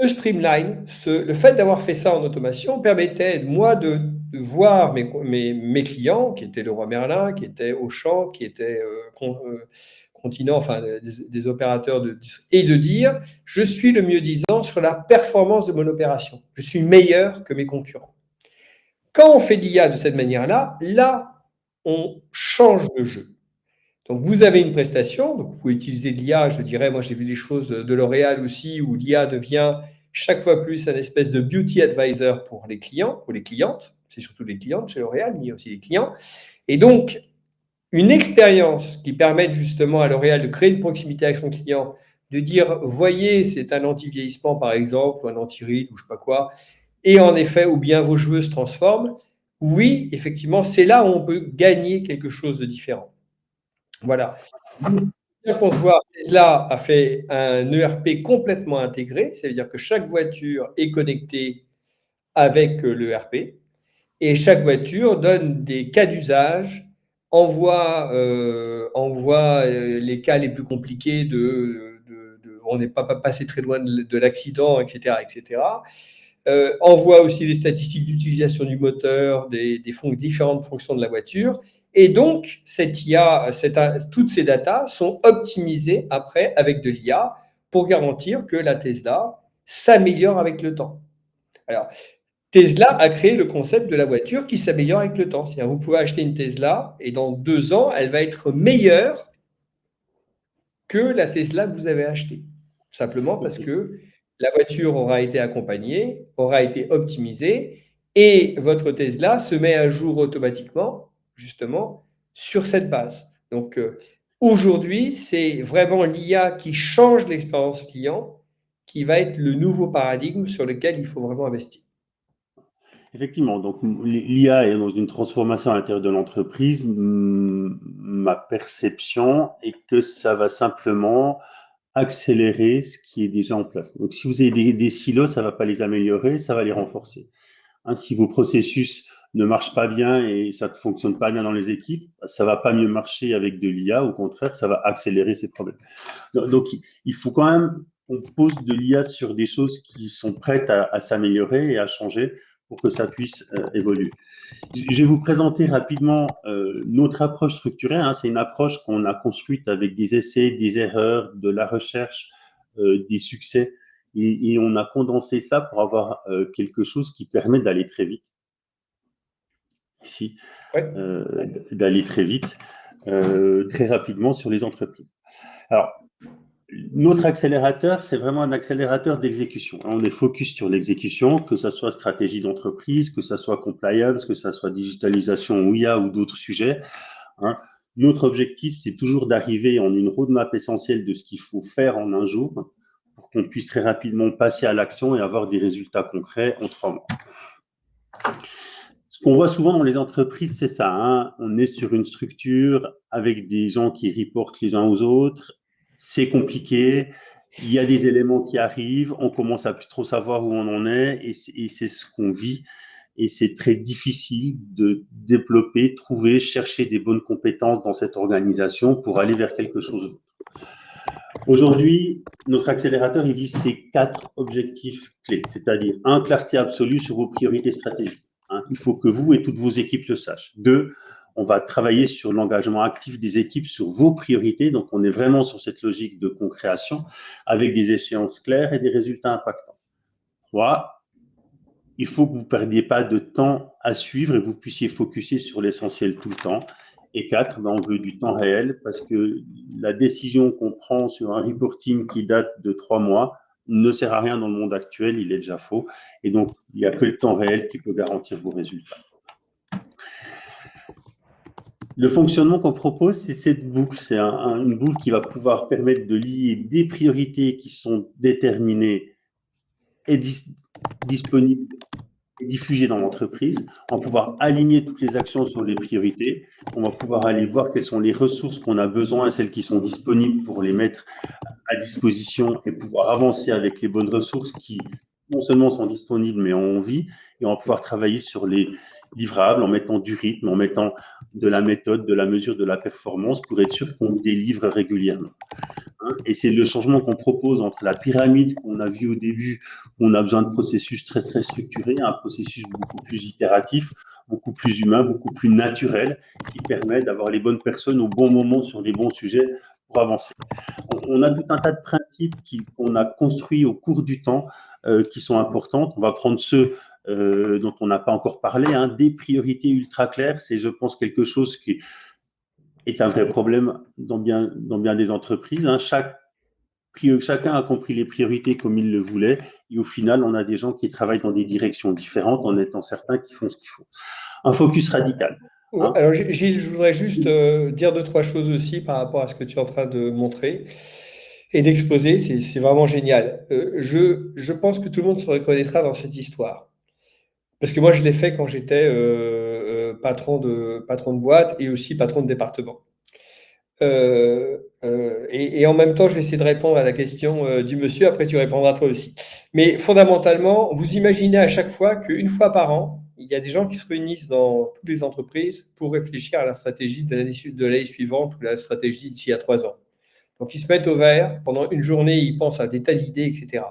streamline, le fait d'avoir fait ça en automation permettait, moi, de voir mes clients, qui étaient Leroy Merlin, qui étaient Auchan, qui étaient Continent, enfin des opérateurs, et de dire, je suis le mieux disant sur la performance de mon opération. Je suis meilleur que mes concurrents. Quand on fait de l'IA de cette manière-là, là, on change le jeu. Donc, vous avez une prestation, donc vous pouvez utiliser de l'IA, je dirais, moi j'ai vu des choses de L'Oréal aussi, où l'IA devient chaque fois plus un espèce de beauty advisor pour les clients ou les clientes, c'est surtout les clientes chez L'Oréal, mais il y a aussi les clients. Et donc, une expérience qui permette justement à L'Oréal de créer une proximité avec son client, de dire, voyez, c'est un anti-vieillissement par exemple, ou un anti-rides, ou je ne sais pas quoi, et en effet, ou bien vos cheveux se transforment, oui, effectivement, c'est là où on peut gagner quelque chose de différent. Voilà. Bien qu'on se voit, Tesla a fait un ERP complètement intégré, ça veut dire que chaque voiture est connectée avec l'ERP et chaque voiture donne des cas d'usage, envoie les cas les plus compliqués on n'est pas passé très loin de l'accident, etc., etc. Envoie aussi les statistiques d'utilisation du moteur, différentes fonctions de la voiture. Et donc, cette IA, toutes ces datas sont optimisées après avec de l'IA pour garantir que la Tesla s'améliore avec le temps. Alors, Tesla a créé le concept de la voiture qui s'améliore avec le temps. C'est-à-dire, vous pouvez acheter une Tesla et dans 2 ans, elle va être meilleure que la Tesla que vous avez achetée. Simplement parce que la voiture aura été accompagnée, aura été optimisée et votre Tesla se met à jour automatiquement, justement, sur cette base. Donc, aujourd'hui, c'est vraiment l'IA qui change l'expérience client, qui va être le nouveau paradigme sur lequel il faut vraiment investir. Effectivement, donc l'IA est dans une transformation à l'intérieur de l'entreprise. Ma perception est que ça va simplement accélérer ce qui est déjà en place. Donc si vous avez des silos, ça ne va pas les améliorer, ça va les renforcer. Hein, si vos processus ne marchent pas bien et ça ne fonctionne pas bien dans les équipes, ça ne va pas mieux marcher avec de l'IA, au contraire, ça va accélérer ces problèmes. Donc il faut quand même qu'on pose de l'IA sur des choses qui sont prêtes à s'améliorer et à changer pour que ça puisse évoluer. Je vais vous présenter rapidement notre approche structurée. Hein. C'est une approche qu'on a construite avec des essais, des erreurs, de la recherche, des succès. Et on a condensé ça pour avoir quelque chose qui permet d'aller très vite. Ici, Ouais. d'aller très vite, très rapidement sur les entreprises. Alors, notre accélérateur, c'est vraiment un accélérateur d'exécution. On est focus sur l'exécution, que ce soit stratégie d'entreprise, que ce soit compliance, que ce soit digitalisation ou IA ou d'autres sujets. Hein. Notre objectif, c'est toujours d'arriver en une roadmap essentielle de ce qu'il faut faire en un jour pour qu'on puisse très rapidement passer à l'action et avoir des résultats concrets en 3 mois. Ce qu'on voit souvent dans les entreprises, c'est ça. Hein. On est sur une structure avec des gens qui reportent les uns aux autres. C'est compliqué, il y a des éléments qui arrivent, on commence à plus trop savoir où on en est et c'est ce qu'on vit. Et c'est très difficile de développer, trouver, chercher des bonnes compétences dans cette organisation pour aller vers quelque chose d'autre. Aujourd'hui, notre accélérateur, il vise ces 4 objectifs clés, c'est-à-dire 1, clarté absolue sur vos priorités stratégiques. Hein, il faut que vous et toutes vos équipes le sachent. 2, on va travailler sur l'engagement actif des équipes sur vos priorités. Donc, on est vraiment sur cette logique de co-création avec des échéances claires et des résultats impactants. 3, il faut que vous ne perdiez pas de temps à suivre et que vous puissiez focuser sur l'essentiel tout le temps. Et 4, on veut du temps réel parce que la décision qu'on prend sur un reporting qui date de 3 mois ne sert à rien dans le monde actuel, il est déjà faux. Et donc, il n'y a que le temps réel qui peut garantir vos résultats. Le fonctionnement qu'on propose, c'est cette boucle. C'est une boucle qui va pouvoir permettre de lier des priorités qui sont déterminées et disponibles et diffusées dans l'entreprise. On va pouvoir aligner toutes les actions sur les priorités. On va pouvoir aller voir quelles sont les ressources qu'on a besoin et celles qui sont disponibles pour les mettre à disposition et pouvoir avancer avec les bonnes ressources qui non seulement sont disponibles mais ont envie. Et on va pouvoir travailler sur les livrables en mettant du rythme, en mettant de la méthode, de la mesure, de la performance pour être sûr qu'on délivre régulièrement. Et c'est le changement qu'on propose entre la pyramide qu'on a vue au début, où on a besoin de processus très, très structurés, un processus beaucoup plus itératif, beaucoup plus humain, beaucoup plus naturel, qui permet d'avoir les bonnes personnes au bon moment sur les bons sujets pour avancer. On a tout un tas de principes qu'on a construits au cours du temps qui sont importants. On va prendre ceux dont on n'a pas encore parlé, hein, des priorités ultra claires. C'est, je pense, quelque chose qui est un vrai problème dans bien des entreprises. Hein. Chacun a compris les priorités comme il le voulait. Et au final, on a des gens qui travaillent dans des directions différentes en étant certains qui font ce qu'il faut. Un focus radical. Hein. Alors, Gilles, je voudrais juste dire 2-3 choses aussi par rapport à ce que tu es en train de montrer et d'exposer. C'est vraiment génial. Je pense que tout le monde se reconnaîtra dans cette histoire. Parce que moi, je l'ai fait quand j'étais patron de boîte et aussi patron de département. Et en même temps, je vais essayer de répondre à la question du monsieur, après tu répondras toi aussi. Mais fondamentalement, vous imaginez à chaque fois qu'une fois par an, il y a des gens qui se réunissent dans toutes les entreprises pour réfléchir à la stratégie de l'année suivante ou la stratégie d'ici à 3 ans. Donc, ils se mettent au vert, pendant une journée, ils pensent à des tas d'idées, etc.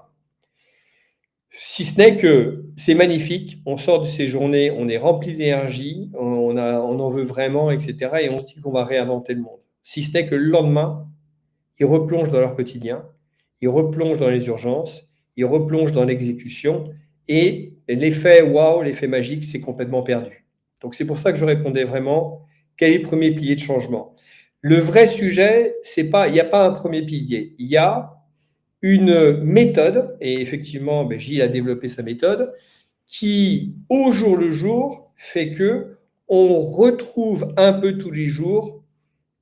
Si ce n'est que c'est magnifique, on sort de ces journées, on est rempli d'énergie, on en veut vraiment, etc. Et on se dit qu'on va réinventer le monde. Si ce n'est que le lendemain, ils replongent dans leur quotidien, ils replongent dans les urgences, ils replongent dans l'exécution et l'effet waouh, l'effet magique, c'est complètement perdu. Donc c'est pour ça que je répondais vraiment, quel est le premier pilier de changement? Le vrai sujet, il n'y a pas un premier pilier, il y a une méthode, et effectivement, Gilles a développé sa méthode, qui, au jour le jour, fait que on retrouve un peu tous les jours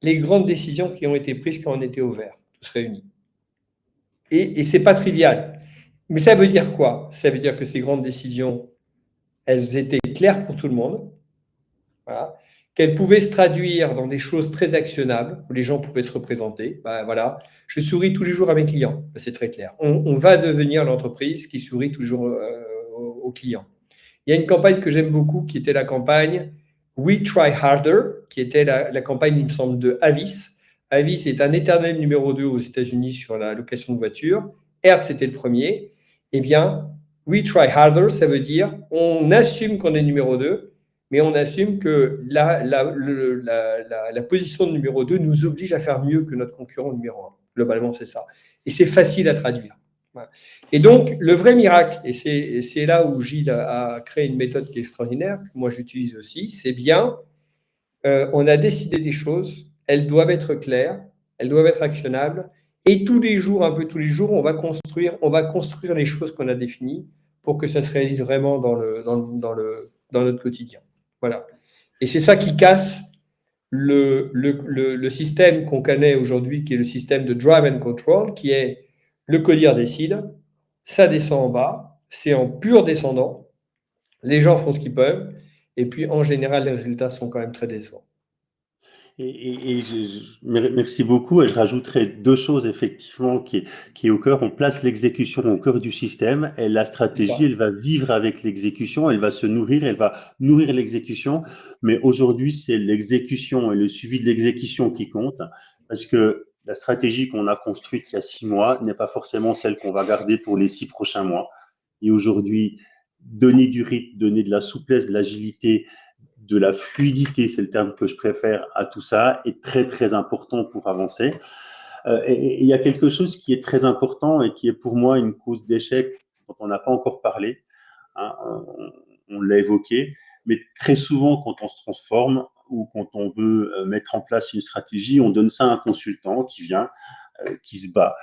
les grandes décisions qui ont été prises quand on était au vert, tous réunis. Et ce n'est pas trivial. Mais ça veut dire quoi? Ça veut dire que ces grandes décisions, elles étaient claires pour tout le monde, voilà, qu'elles pouvaient se traduire dans des choses très actionnables, où les gens pouvaient se représenter. Ben, voilà, je souris tous les jours à mes clients, ben, c'est très clair. On va devenir l'entreprise qui sourit toujours aux clients. Il y a une campagne que j'aime beaucoup, qui était la campagne We Try Harder, qui était la campagne, il me semble, de Avis. Avis est un éternel numéro 2 aux États-Unis sur la location de voitures. Hertz était le premier. Eh bien, We Try Harder, ça veut dire on assume qu'on est numéro 2, mais on assume que la position de numéro 2 nous oblige à faire mieux que notre concurrent numéro 1. Globalement, c'est ça. Et c'est facile à traduire. Voilà. Et donc, le vrai miracle, et c'est là où Gilles a créé une méthode qui est extraordinaire, que moi j'utilise aussi, c'est bien, on a décidé des choses, elles doivent être claires, elles doivent être actionnables, et tous les jours, un peu tous les jours, on va construire les choses qu'on a définies pour que ça se réalise vraiment dans notre quotidien. Voilà. Et c'est ça qui casse le système qu'on connaît aujourd'hui, qui est le système de drive and control, qui est le codir décide, ça descend en bas, c'est en pur descendant, les gens font ce qu'ils peuvent, et puis en général, les résultats sont quand même très décevants. Merci beaucoup. Et je rajouterai deux choses effectivement qui est au cœur. On place l'exécution au cœur du système et la C'est stratégie, ça. elle va vivre avec l'exécution, elle va se nourrir, elle va nourrir l'exécution. Mais aujourd'hui, c'est l'exécution et le suivi de l'exécution qui compte parce que la stratégie qu'on a construite il y a 6 mois n'est pas forcément celle qu'on va garder pour les 6 prochains mois. Et aujourd'hui, donner du rythme, donner de la souplesse, de l'agilité, de la fluidité, c'est le terme que je préfère à tout ça, est très très important pour avancer. Et il y a quelque chose qui est très important et qui est pour moi une cause d'échec dont on n'a pas encore parlé, hein, on l'a évoqué, mais très souvent quand on se transforme ou quand on veut mettre en place une stratégie, on donne ça à un consultant qui vient, qui se bat,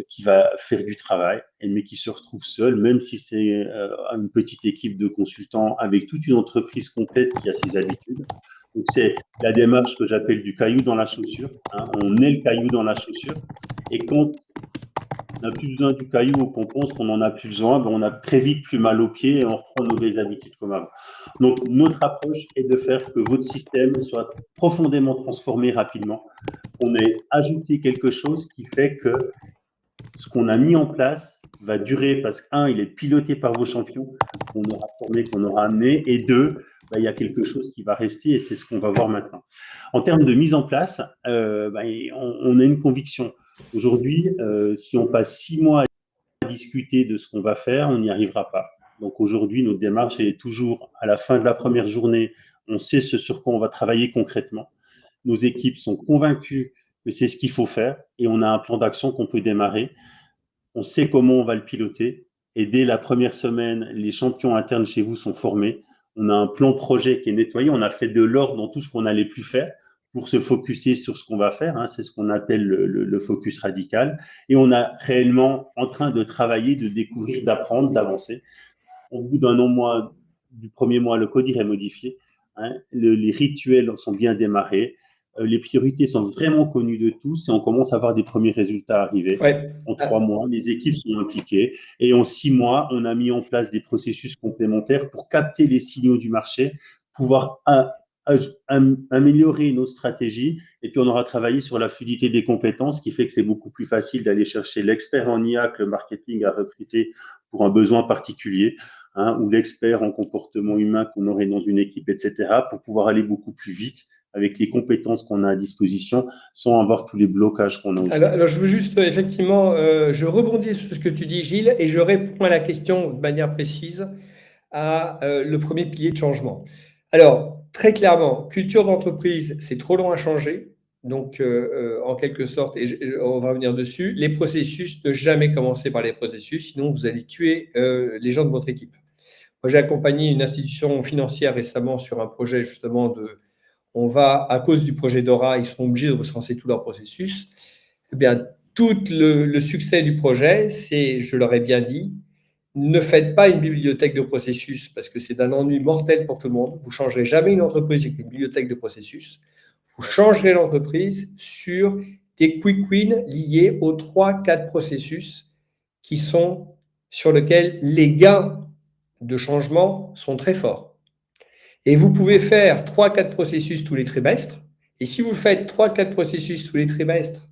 qui va faire du travail, mais qui se retrouve seul, même si c'est une petite équipe de consultants avec toute une entreprise complète qui a ses habitudes. Donc c'est la démarche que j'appelle du caillou dans la chaussure, hein. On est le caillou dans la chaussure. Et quand on n'a plus besoin du caillou ou qu'on pense qu'on n'en a plus besoin, ben on a très vite plus mal aux pieds et on reprend nos vieilles habitudes comme avant. Donc notre approche est de faire que votre système soit profondément transformé rapidement. On ait ajouté quelque chose qui fait que ce qu'on a mis en place va durer parce qu'un, il est piloté par vos champions qu'on aura formés, qu'on aura amenés, et deux, bah, il y a quelque chose qui va rester et c'est ce qu'on va voir maintenant. En termes de mise en place, bah, on a une conviction. Aujourd'hui, si on passe 6 mois à discuter de ce qu'on va faire, on n'y arrivera pas. Donc aujourd'hui, notre démarche est toujours à la fin de la première journée, on sait ce sur quoi on va travailler concrètement. Nos équipes sont convaincues que c'est ce qu'il faut faire et on a un plan d'action qu'on peut démarrer. On sait comment on va le piloter. Et dès la première semaine, les champions internes chez vous sont formés. On a un plan projet qui est nettoyé. On a fait de l'ordre dans tout ce qu'on n'allait plus faire pour se focuser sur ce qu'on va faire. Hein. C'est ce qu'on appelle le focus radical. Et on a réellement en train de travailler, de découvrir, d'apprendre, d'avancer. Au bout d'un an, du premier mois, le codir est modifié. Hein. Les rituels sont bien démarrés. Les priorités sont vraiment connues de tous et on commence à voir des premiers résultats arriver. Ouais. En 3 mois, les équipes sont impliquées et en 6 mois, on a mis en place des processus complémentaires pour capter les signaux du marché, pouvoir améliorer nos stratégies et puis on aura travaillé sur la fluidité des compétences, ce qui fait que c'est beaucoup plus facile d'aller chercher l'expert en IA que le marketing a recruté pour un besoin particulier, hein, ou l'expert en comportement humain qu'on aurait dans une équipe, etc., pour pouvoir aller beaucoup plus vite avec les compétences qu'on a à disposition sans avoir tous les blocages qu'on a aujourd'hui. Alors, je veux juste, effectivement, je rebondis sur ce que tu dis, Gilles, et je réponds à la question de manière précise à le premier pilier de changement. Alors, très clairement, culture d'entreprise, c'est trop long à changer. Donc, en quelque sorte, et on va revenir dessus, les processus, ne jamais commencer par les processus, sinon vous allez tuer les gens de votre équipe. Moi, j'ai accompagné une institution financière récemment sur un projet justement on va, à cause du projet Dora, ils seront obligés de recenser tout leur processus. Eh bien, tout le succès du projet, c'est, je leur ai bien dit, ne faites pas une bibliothèque de processus parce que c'est un ennui mortel pour tout le monde. Vous ne changerez jamais une entreprise avec une bibliothèque de processus. Vous changerez l'entreprise sur des quick wins liés aux 3-4 processus qui sont sur lequel les gains de changement sont très forts. Et vous pouvez faire 3-4 processus tous les trimestres. Et si vous faites 3-4 processus tous les trimestres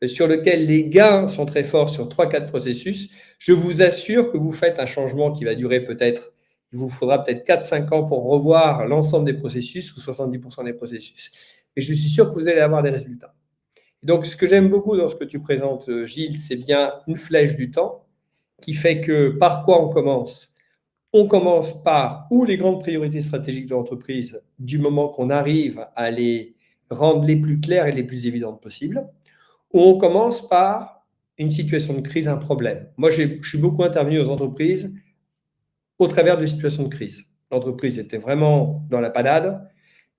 sur lequel les gains sont très forts sur 3-4 processus, je vous assure que vous faites un changement qui va durer peut-être, il vous faudra peut-être 4-5 ans pour revoir l'ensemble des processus ou 70% des processus. Et je suis sûr que vous allez avoir des résultats. Donc, ce que j'aime beaucoup dans ce que tu présentes, Gilles, c'est bien une flèche du temps qui fait que par quoi on commence? On commence par où les grandes priorités stratégiques de l'entreprise du moment qu'on arrive à les rendre les plus claires et les plus évidentes possibles. Où on commence par une situation de crise, un problème. Moi, je suis beaucoup intervenu aux entreprises au travers de situations de crise. L'entreprise était vraiment dans la panade.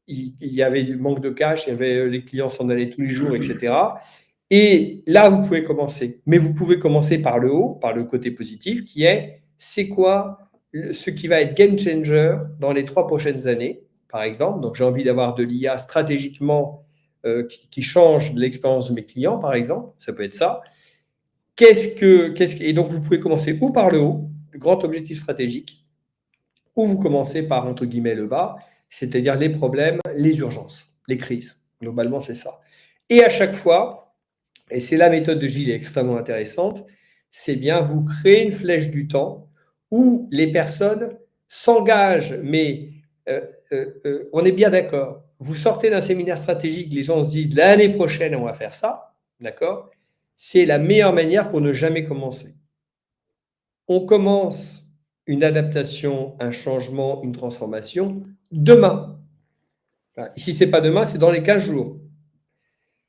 Il y avait du manque de cash, il y avait, les clients s'en allaient tous les jours, etc. Et là, vous pouvez commencer. Mais vous pouvez commencer par le haut, par le côté positif, qui est, c'est quoi ce qui va être game changer dans les 3 prochaines années, par exemple. Donc, j'ai envie d'avoir de l'IA stratégiquement qui change l'expérience de mes clients, par exemple. Ça peut être ça. Et donc, vous pouvez commencer ou par le haut, le grand objectif stratégique, ou vous commencez par, entre guillemets, le bas, c'est-à-dire les problèmes, les urgences, les crises. Globalement, c'est ça. Et à chaque fois, et c'est la méthode de Gilles est extrêmement intéressante, c'est bien vous créez une flèche du temps où les personnes s'engagent, mais on est bien d'accord. Vous sortez d'un séminaire stratégique, les gens se disent l'année prochaine, on va faire ça, d'accord? C'est la meilleure manière pour ne jamais commencer. On commence une adaptation, un changement, une transformation demain. Et si ce n'est pas demain, c'est dans les 15 jours.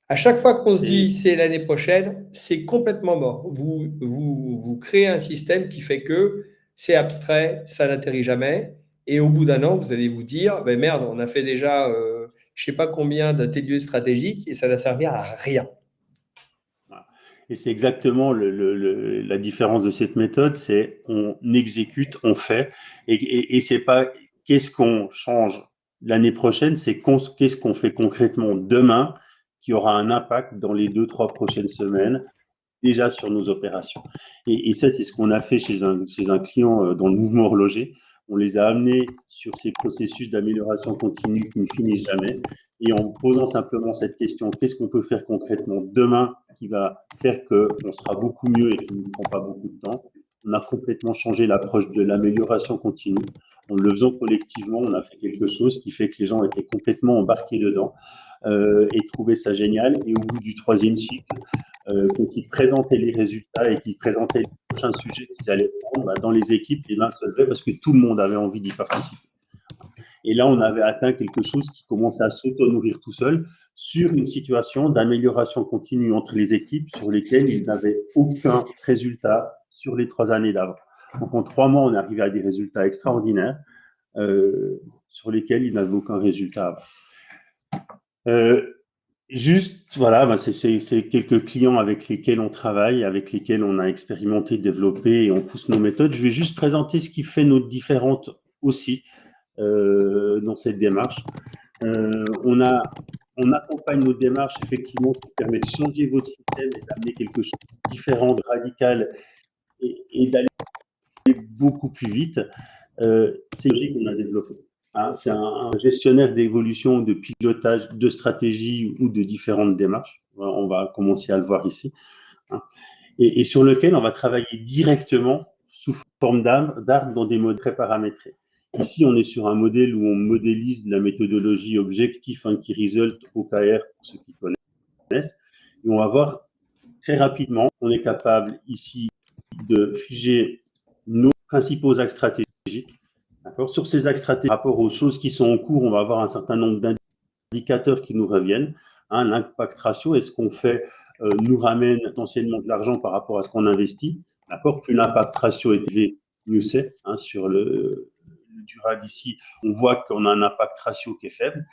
À chaque fois qu'on se dit c'est l'année prochaine, c'est complètement mort. Vous créez un système qui fait que c'est abstrait, ça n'atterrit jamais. Et au bout d'un an, vous allez vous dire ben merde, on a fait déjà je ne sais pas combien d'ateliers stratégiques et ça n'a servi à rien. Et c'est exactement la différence de cette méthode, c'est on exécute, on fait, et c'est pas qu'est-ce qu'on change l'année prochaine, c'est qu'est-ce qu'on fait concrètement demain qui aura un impact dans les 2-3 prochaines semaines déjà sur nos opérations. Et ça, c'est ce qu'on a fait chez un client dans le mouvement horloger. On les a amenés sur ces processus d'amélioration continue qui ne finissent jamais. Et en posant simplement cette question, qu'est-ce qu'on peut faire concrètement demain qui va faire qu'on sera beaucoup mieux et qui ne prend pas beaucoup de temps? On a complètement changé l'approche de l'amélioration continue. En le faisant collectivement, on a fait quelque chose qui fait que les gens étaient complètement embarqués dedans et trouvaient ça génial. Et au bout du 3e cycle, quand ils présentaient les résultats et qu'ils présentaient les prochains sujets qu'ils allaient prendre, dans les équipes, les mains se levaient parce que tout le monde avait envie d'y participer. Et là, on avait atteint quelque chose qui commençait à s'auto-nourrir tout seul sur une situation d'amélioration continue entre les équipes sur lesquelles ils n'avaient aucun résultat sur les 3 années d'avant. Donc, en 3 mois, on est arrivé à des résultats extraordinaires sur lesquels ils n'avaient aucun résultat avant. Juste, voilà, c'est quelques clients avec lesquels on travaille, avec lesquels on a expérimenté, développé et on pousse nos méthodes. Je vais juste présenter ce qui fait nos différentes aussi dans cette démarche. On accompagne nos démarches, effectivement, ce qui permet de changer votre système et d'amener quelque chose de différent, de radical et d'aller beaucoup plus vite. C'est logique qu'on a développé. C'est un gestionnaire d'évolution, de pilotage, de stratégie ou de différentes démarches. On va commencer à le voir ici. Et sur lequel on va travailler directement sous forme d'arbre dans des modes très paramétrés. Ici, on est sur un modèle où on modélise la méthodologie objectif qui result OKR pour ceux qui connaissent. Et on va voir très rapidement, on est capable ici de figer nos principaux axes stratégiques. Sur ces axes stratégiques, par rapport aux choses qui sont en cours, on va avoir un certain nombre d'indicateurs qui nous reviennent. L'impact ratio, est-ce qu'on fait nous ramène potentiellement de l'argent par rapport à ce qu'on investit. Plus l'impact ratio est élevé, mieux c'est. Sur le durable ici, on voit qu'on a un impact ratio qui est faible.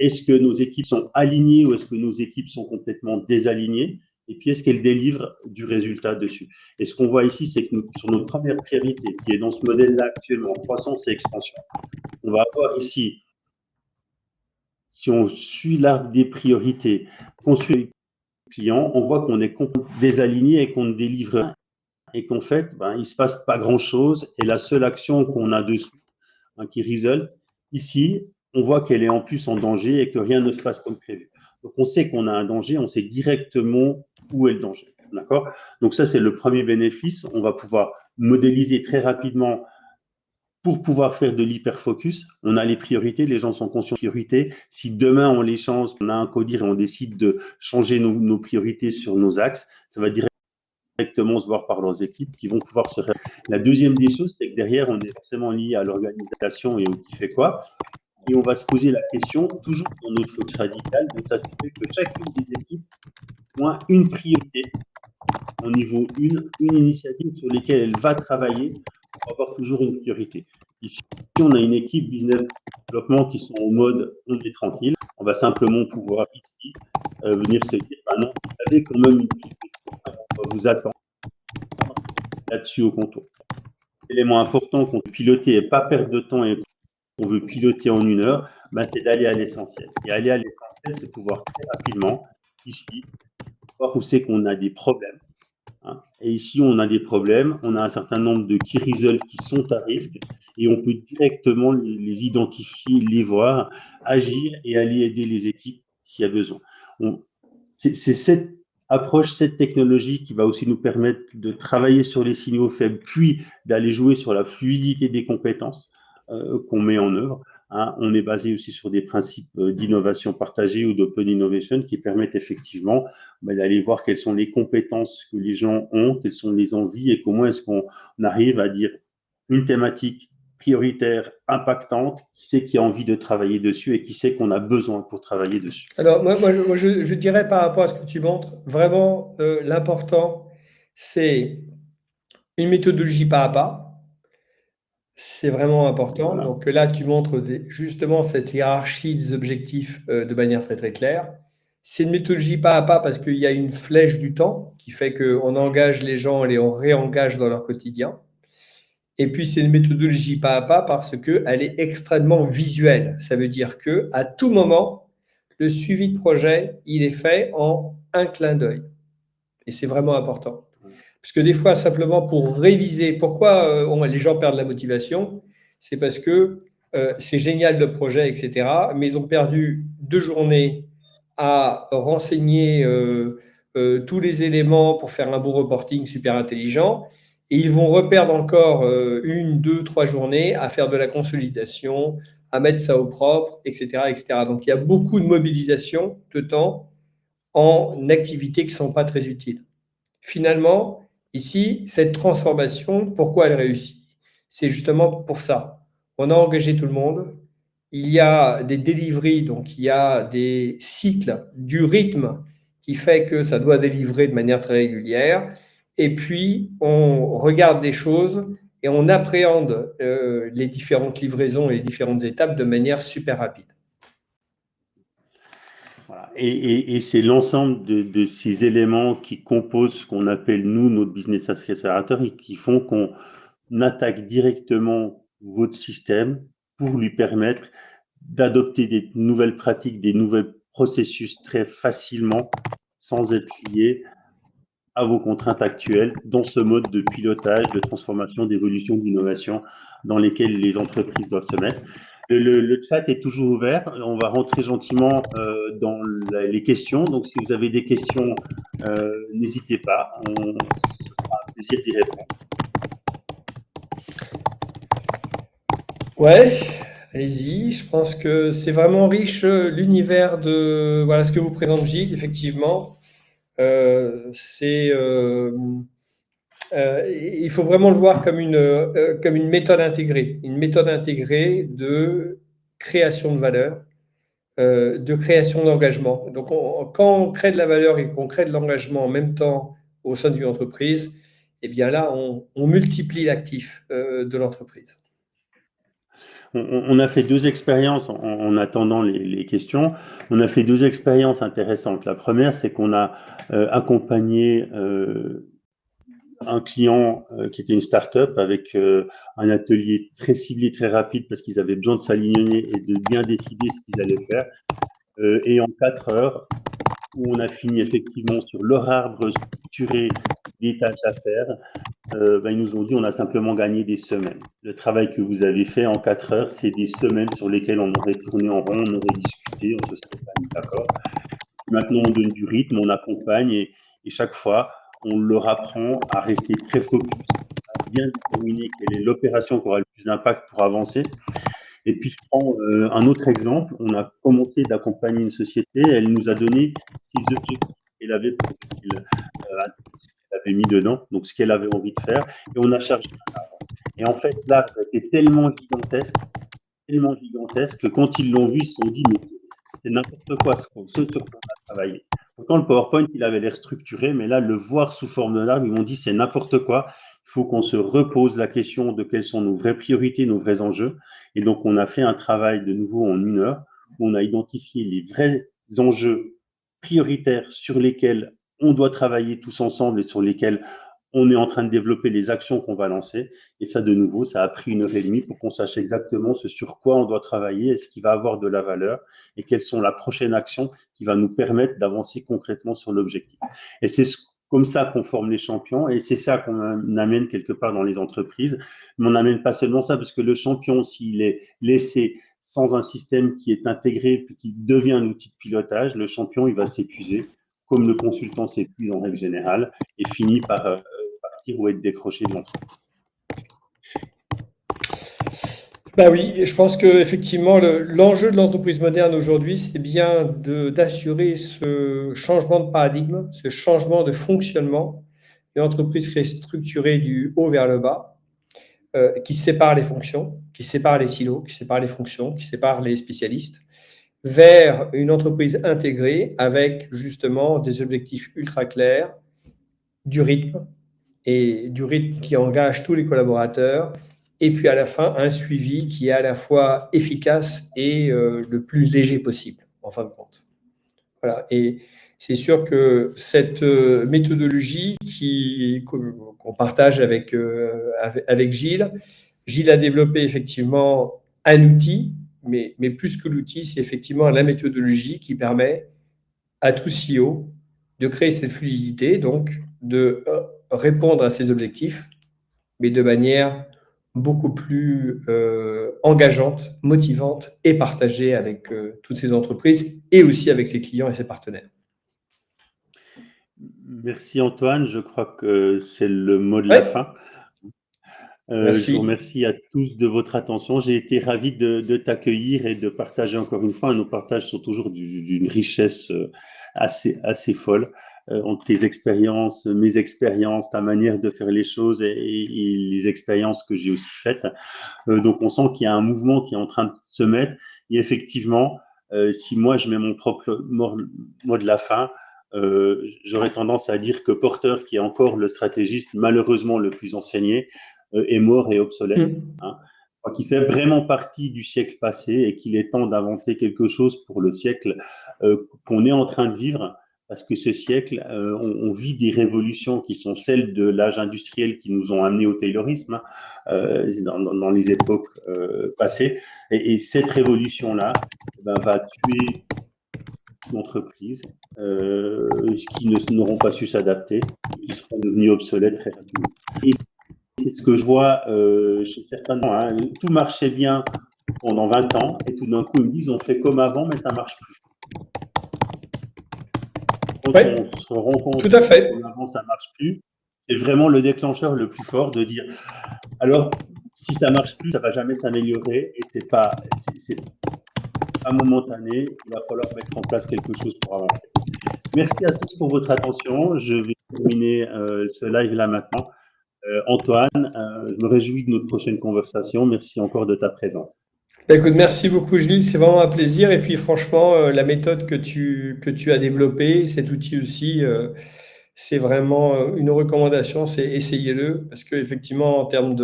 Est-ce que nos équipes sont alignées ou est-ce que nos équipes sont complètement désalignées? Et puis, est-ce qu'elles délivrent du résultat dessus? Et ce qu'on voit ici, c'est que sur notre première priorité, qui est dans ce modèle-là actuellement, croissance et expansion, on va avoir ici, si on suit l'arbre des priorités, construire les clients, on voit qu'on est complètement désaligné et qu'on ne délivre rien. et qu'en fait, il ne se passe pas grand-chose. Et la seule action qu'on a dessous, qui résulte, ici, on voit qu'elle est en plus en danger et que rien ne se passe comme prévu. Donc, on sait qu'on a un danger, on sait directement où est le danger. D'accord? Donc, ça, c'est le premier bénéfice. On va pouvoir modéliser très rapidement pour pouvoir faire de l'hyperfocus. On a les priorités, les gens sont conscients des priorités. Si demain, on les change, on a un codir et on décide de changer nos priorités sur nos axes, ça va directement se voir par leurs équipes qui vont pouvoir se réaliser. La deuxième des choses, c'est que derrière, on est forcément lié à l'organisation et au qui fait quoi. Et on va se poser la question, toujours dans notre focus radical, de s'assurer que chacune des équipes a une priorité au niveau une initiative sur laquelle elle va travailler pour avoir toujours une priorité. Ici, on a une équipe business développement qui sont en mode on est tranquille, on va simplement pouvoir ici venir se dire, non, vous avez quand même une priorité, on va vous attendre là-dessus au contour. L'élément important qu'on veut piloter et pas perdre de temps et qu'on veut piloter en 1 heure, c'est d'aller à l'essentiel. Et aller à l'essentiel, c'est pouvoir très rapidement, ici, voir où c'est qu'on a des problèmes. Et ici, on a des problèmes, on a un certain nombre de key results qui sont à risque et on peut directement les identifier, les voir, agir et aller aider les équipes s'il y a besoin. C'est cette approche, cette technologie qui va aussi nous permettre de travailler sur les signaux faibles, puis d'aller jouer sur la fluidité des compétences qu'on met en œuvre. On est basé aussi sur des principes d'innovation partagée ou d'open innovation qui permettent effectivement d'aller voir quelles sont les compétences que les gens ont, quelles sont les envies et comment est-ce qu'on arrive à dire une thématique prioritaire, impactante, qui sait qui a envie de travailler dessus et qui sait qu'on a besoin pour travailler dessus. Alors, je dirais par rapport à ce que tu montres, vraiment, l'important, c'est une méthodologie pas à pas. C'est vraiment important. Voilà. Donc là, tu montres justement cette hiérarchie des objectifs de manière très, très claire. C'est une méthodologie pas à pas parce qu'il y a une flèche du temps qui fait qu'on engage les gens et on réengage dans leur quotidien. Et puis, c'est une méthodologie pas à pas parce qu'elle est extrêmement visuelle. Ça veut dire qu'à tout moment, le suivi de projet, il est fait en un clin d'œil. Et c'est vraiment important. Parce que des fois, simplement pour réviser, pourquoi les gens perdent la motivation? C'est parce que c'est génial le projet, etc. Mais ils ont perdu 2 journées à renseigner tous les éléments pour faire un beau reporting super intelligent. Et ils vont reperdre encore 1, 2, 3 journées à faire de la consolidation, à mettre ça au propre, etc., etc. Donc, il y a beaucoup de mobilisation de temps en activités qui ne sont pas très utiles. Finalement, ici, cette transformation, pourquoi elle réussit? C'est justement pour ça. On a engagé tout le monde. Il y a des deliveries, donc il y a des cycles du rythme qui fait que ça doit délivrer de manière très régulière. Et puis, on regarde des choses et on appréhende les différentes livraisons et les différentes étapes de manière super rapide. Voilà. Et c'est l'ensemble de ces éléments qui composent ce qu'on appelle, nous, notre business accélérateur et qui font qu'on attaque directement votre système pour lui permettre d'adopter des nouvelles pratiques, des nouveaux processus très facilement sans être lié à vos contraintes actuelles dans ce mode de pilotage, de transformation, d'évolution, d'innovation dans lesquels les entreprises doivent se mettre. Le chat est toujours ouvert. On va rentrer gentiment dans les questions. Donc, si vous avez des questions, n'hésitez pas. Ce sera un plaisir d'y répondre. Ouais, allez-y. Je pense que c'est vraiment riche l'univers de voilà ce que vous présente Gilles, effectivement. Il faut vraiment le voir comme une méthode intégrée de création de valeur, de création d'engagement. Donc, quand on crée de la valeur et qu'on crée de l'engagement en même temps au sein d'une entreprise, eh bien là, on multiplie l'actif de l'entreprise. On a fait 2 expériences en attendant les questions. On a fait 2 expériences intéressantes. La première, c'est qu'on a accompagné un client qui était une start-up avec un atelier très ciblé, très rapide parce qu'ils avaient besoin de s'aligner et de bien décider ce qu'ils allaient faire. Et en 4 heures, où on a fini effectivement sur leur arbre structuré des tâches à faire, ils nous ont dit on a simplement gagné des semaines. Le travail que vous avez fait en 4 heures, c'est des semaines sur lesquelles on aurait tourné en rond, on aurait discuté, on se serait pas mis d'accord. Maintenant, on donne du rythme, on accompagne et chaque fois, on leur apprend à rester très focus, à bien déterminer quelle est l'opération qui aura le plus d'impact pour avancer. Et puis, je prends un autre exemple. On a commencé d'accompagner une société. Elle nous a donné ses objectifs qu'elle avait, qu'elle avait mis dedans, donc ce qu'elle avait envie de faire. Et on a chargé un arbre. Et en fait, là, c'était tellement gigantesque que quand ils l'ont vu, ils se sont dit, mais c'est n'importe quoi ce sur quoi on a travaillé. Pourtant, le PowerPoint, il avait l'air structuré, mais là, le voir sous forme de l'arbre, ils m'ont dit, c'est n'importe quoi. Il faut qu'on se repose la question de quelles sont nos vraies priorités, nos vrais enjeux. Et donc, on a fait un travail de nouveau en 1 heure où on a identifié les vrais enjeux prioritaires sur lesquels on doit travailler tous ensemble et sur lesquels on est en train de développer les actions qu'on va lancer. Et ça, de nouveau, ça a pris 1 heure et demie pour qu'on sache exactement ce sur quoi on doit travailler et ce qui va avoir de la valeur et quelles sont la prochaine action qui va nous permettre d'avancer concrètement sur l'objectif. Et c'est comme ça qu'on forme les champions et c'est ça qu'on amène quelque part dans les entreprises. Mais on n'amène pas seulement ça parce que le champion, s'il est laissé sans un système qui est intégré puis qui devient un outil de pilotage, le champion, il va s'épuiser comme le consultant s'épuise en règle générale et finit par partir ou être décroché de l'entreprise. Bah oui, et je pense qu'effectivement, l'enjeu de l'entreprise moderne aujourd'hui, c'est bien d'assurer ce changement de paradigme, ce changement de fonctionnement, une entreprise qui est structurée du haut vers le bas, qui sépare les fonctions, qui sépare les silos, qui sépare les fonctions, qui sépare les spécialistes, vers une entreprise intégrée avec justement des objectifs ultra clairs, du rythme, et du rythme qui engage tous les collaborateurs, et puis à la fin, un suivi qui est à la fois efficace et le plus léger possible, en fin de compte. Voilà. Et c'est sûr que cette méthodologie qu'on partage avec Gilles, Gilles a développé effectivement un outil, mais plus que l'outil, c'est effectivement la méthodologie qui permet à tout CEO de créer cette fluidité, donc de répondre à ses objectifs, mais de manière beaucoup plus engageante, motivante et partagée avec toutes ces entreprises et aussi avec ses clients et ses partenaires. Merci Antoine, je crois que c'est le mot de la fin. Je vous remercie à tous de votre attention. J'ai été ravi de t'accueillir et de partager encore une fois. Nos partages sont toujours d'une richesse assez folle. Entre tes expériences, mes expériences, ta manière de faire les choses et les expériences que j'ai aussi faites. Donc on sent qu'il y a un mouvement qui est en train de se mettre. Et effectivement, si moi je mets mon propre mot de la fin, j'aurais tendance à dire que Porter, qui est encore le stratégiste malheureusement le plus enseigné, est mort et obsolète, hein, qui fait vraiment partie du siècle passé et qu'il est temps d'inventer quelque chose pour le siècle qu'on est en train de vivre, parce que ce siècle, on vit des révolutions qui sont celles de l'âge industriel qui nous ont amenés au taylorisme dans les époques passées. Et cette révolution-là va tuer l'entreprise qui n'auront pas su s'adapter, qui seront devenus obsolètes très rapidement. Et c'est ce que je vois chez certains gens. Hein. Tout marchait bien pendant 20 ans et tout d'un coup, ils me disent on fait comme avant, mais ça ne marche plus. Quand on se rend compte que comme avant, ça ne marche plus, c'est vraiment le déclencheur le plus fort de dire alors, si ça ne marche plus, ça ne va jamais s'améliorer et c'est pas momentané, il va falloir mettre en place quelque chose pour avancer. Merci à tous pour votre attention. Je vais terminer ce live là maintenant. Antoine, je me réjouis de notre prochaine conversation. Merci encore de ta présence. Écoute, merci beaucoup Gilles, c'est vraiment un plaisir. Et puis franchement, la méthode que tu as développée, cet outil aussi, c'est vraiment une recommandation, c'est essayez-le. Parce qu'effectivement, en termes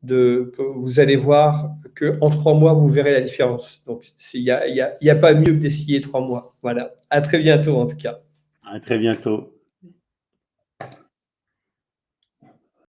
vous allez voir qu'en 3 mois, vous verrez la différence. Donc, il n'y a pas mieux que d'essayer 3 mois. Voilà. À très bientôt en tout cas. À très bientôt.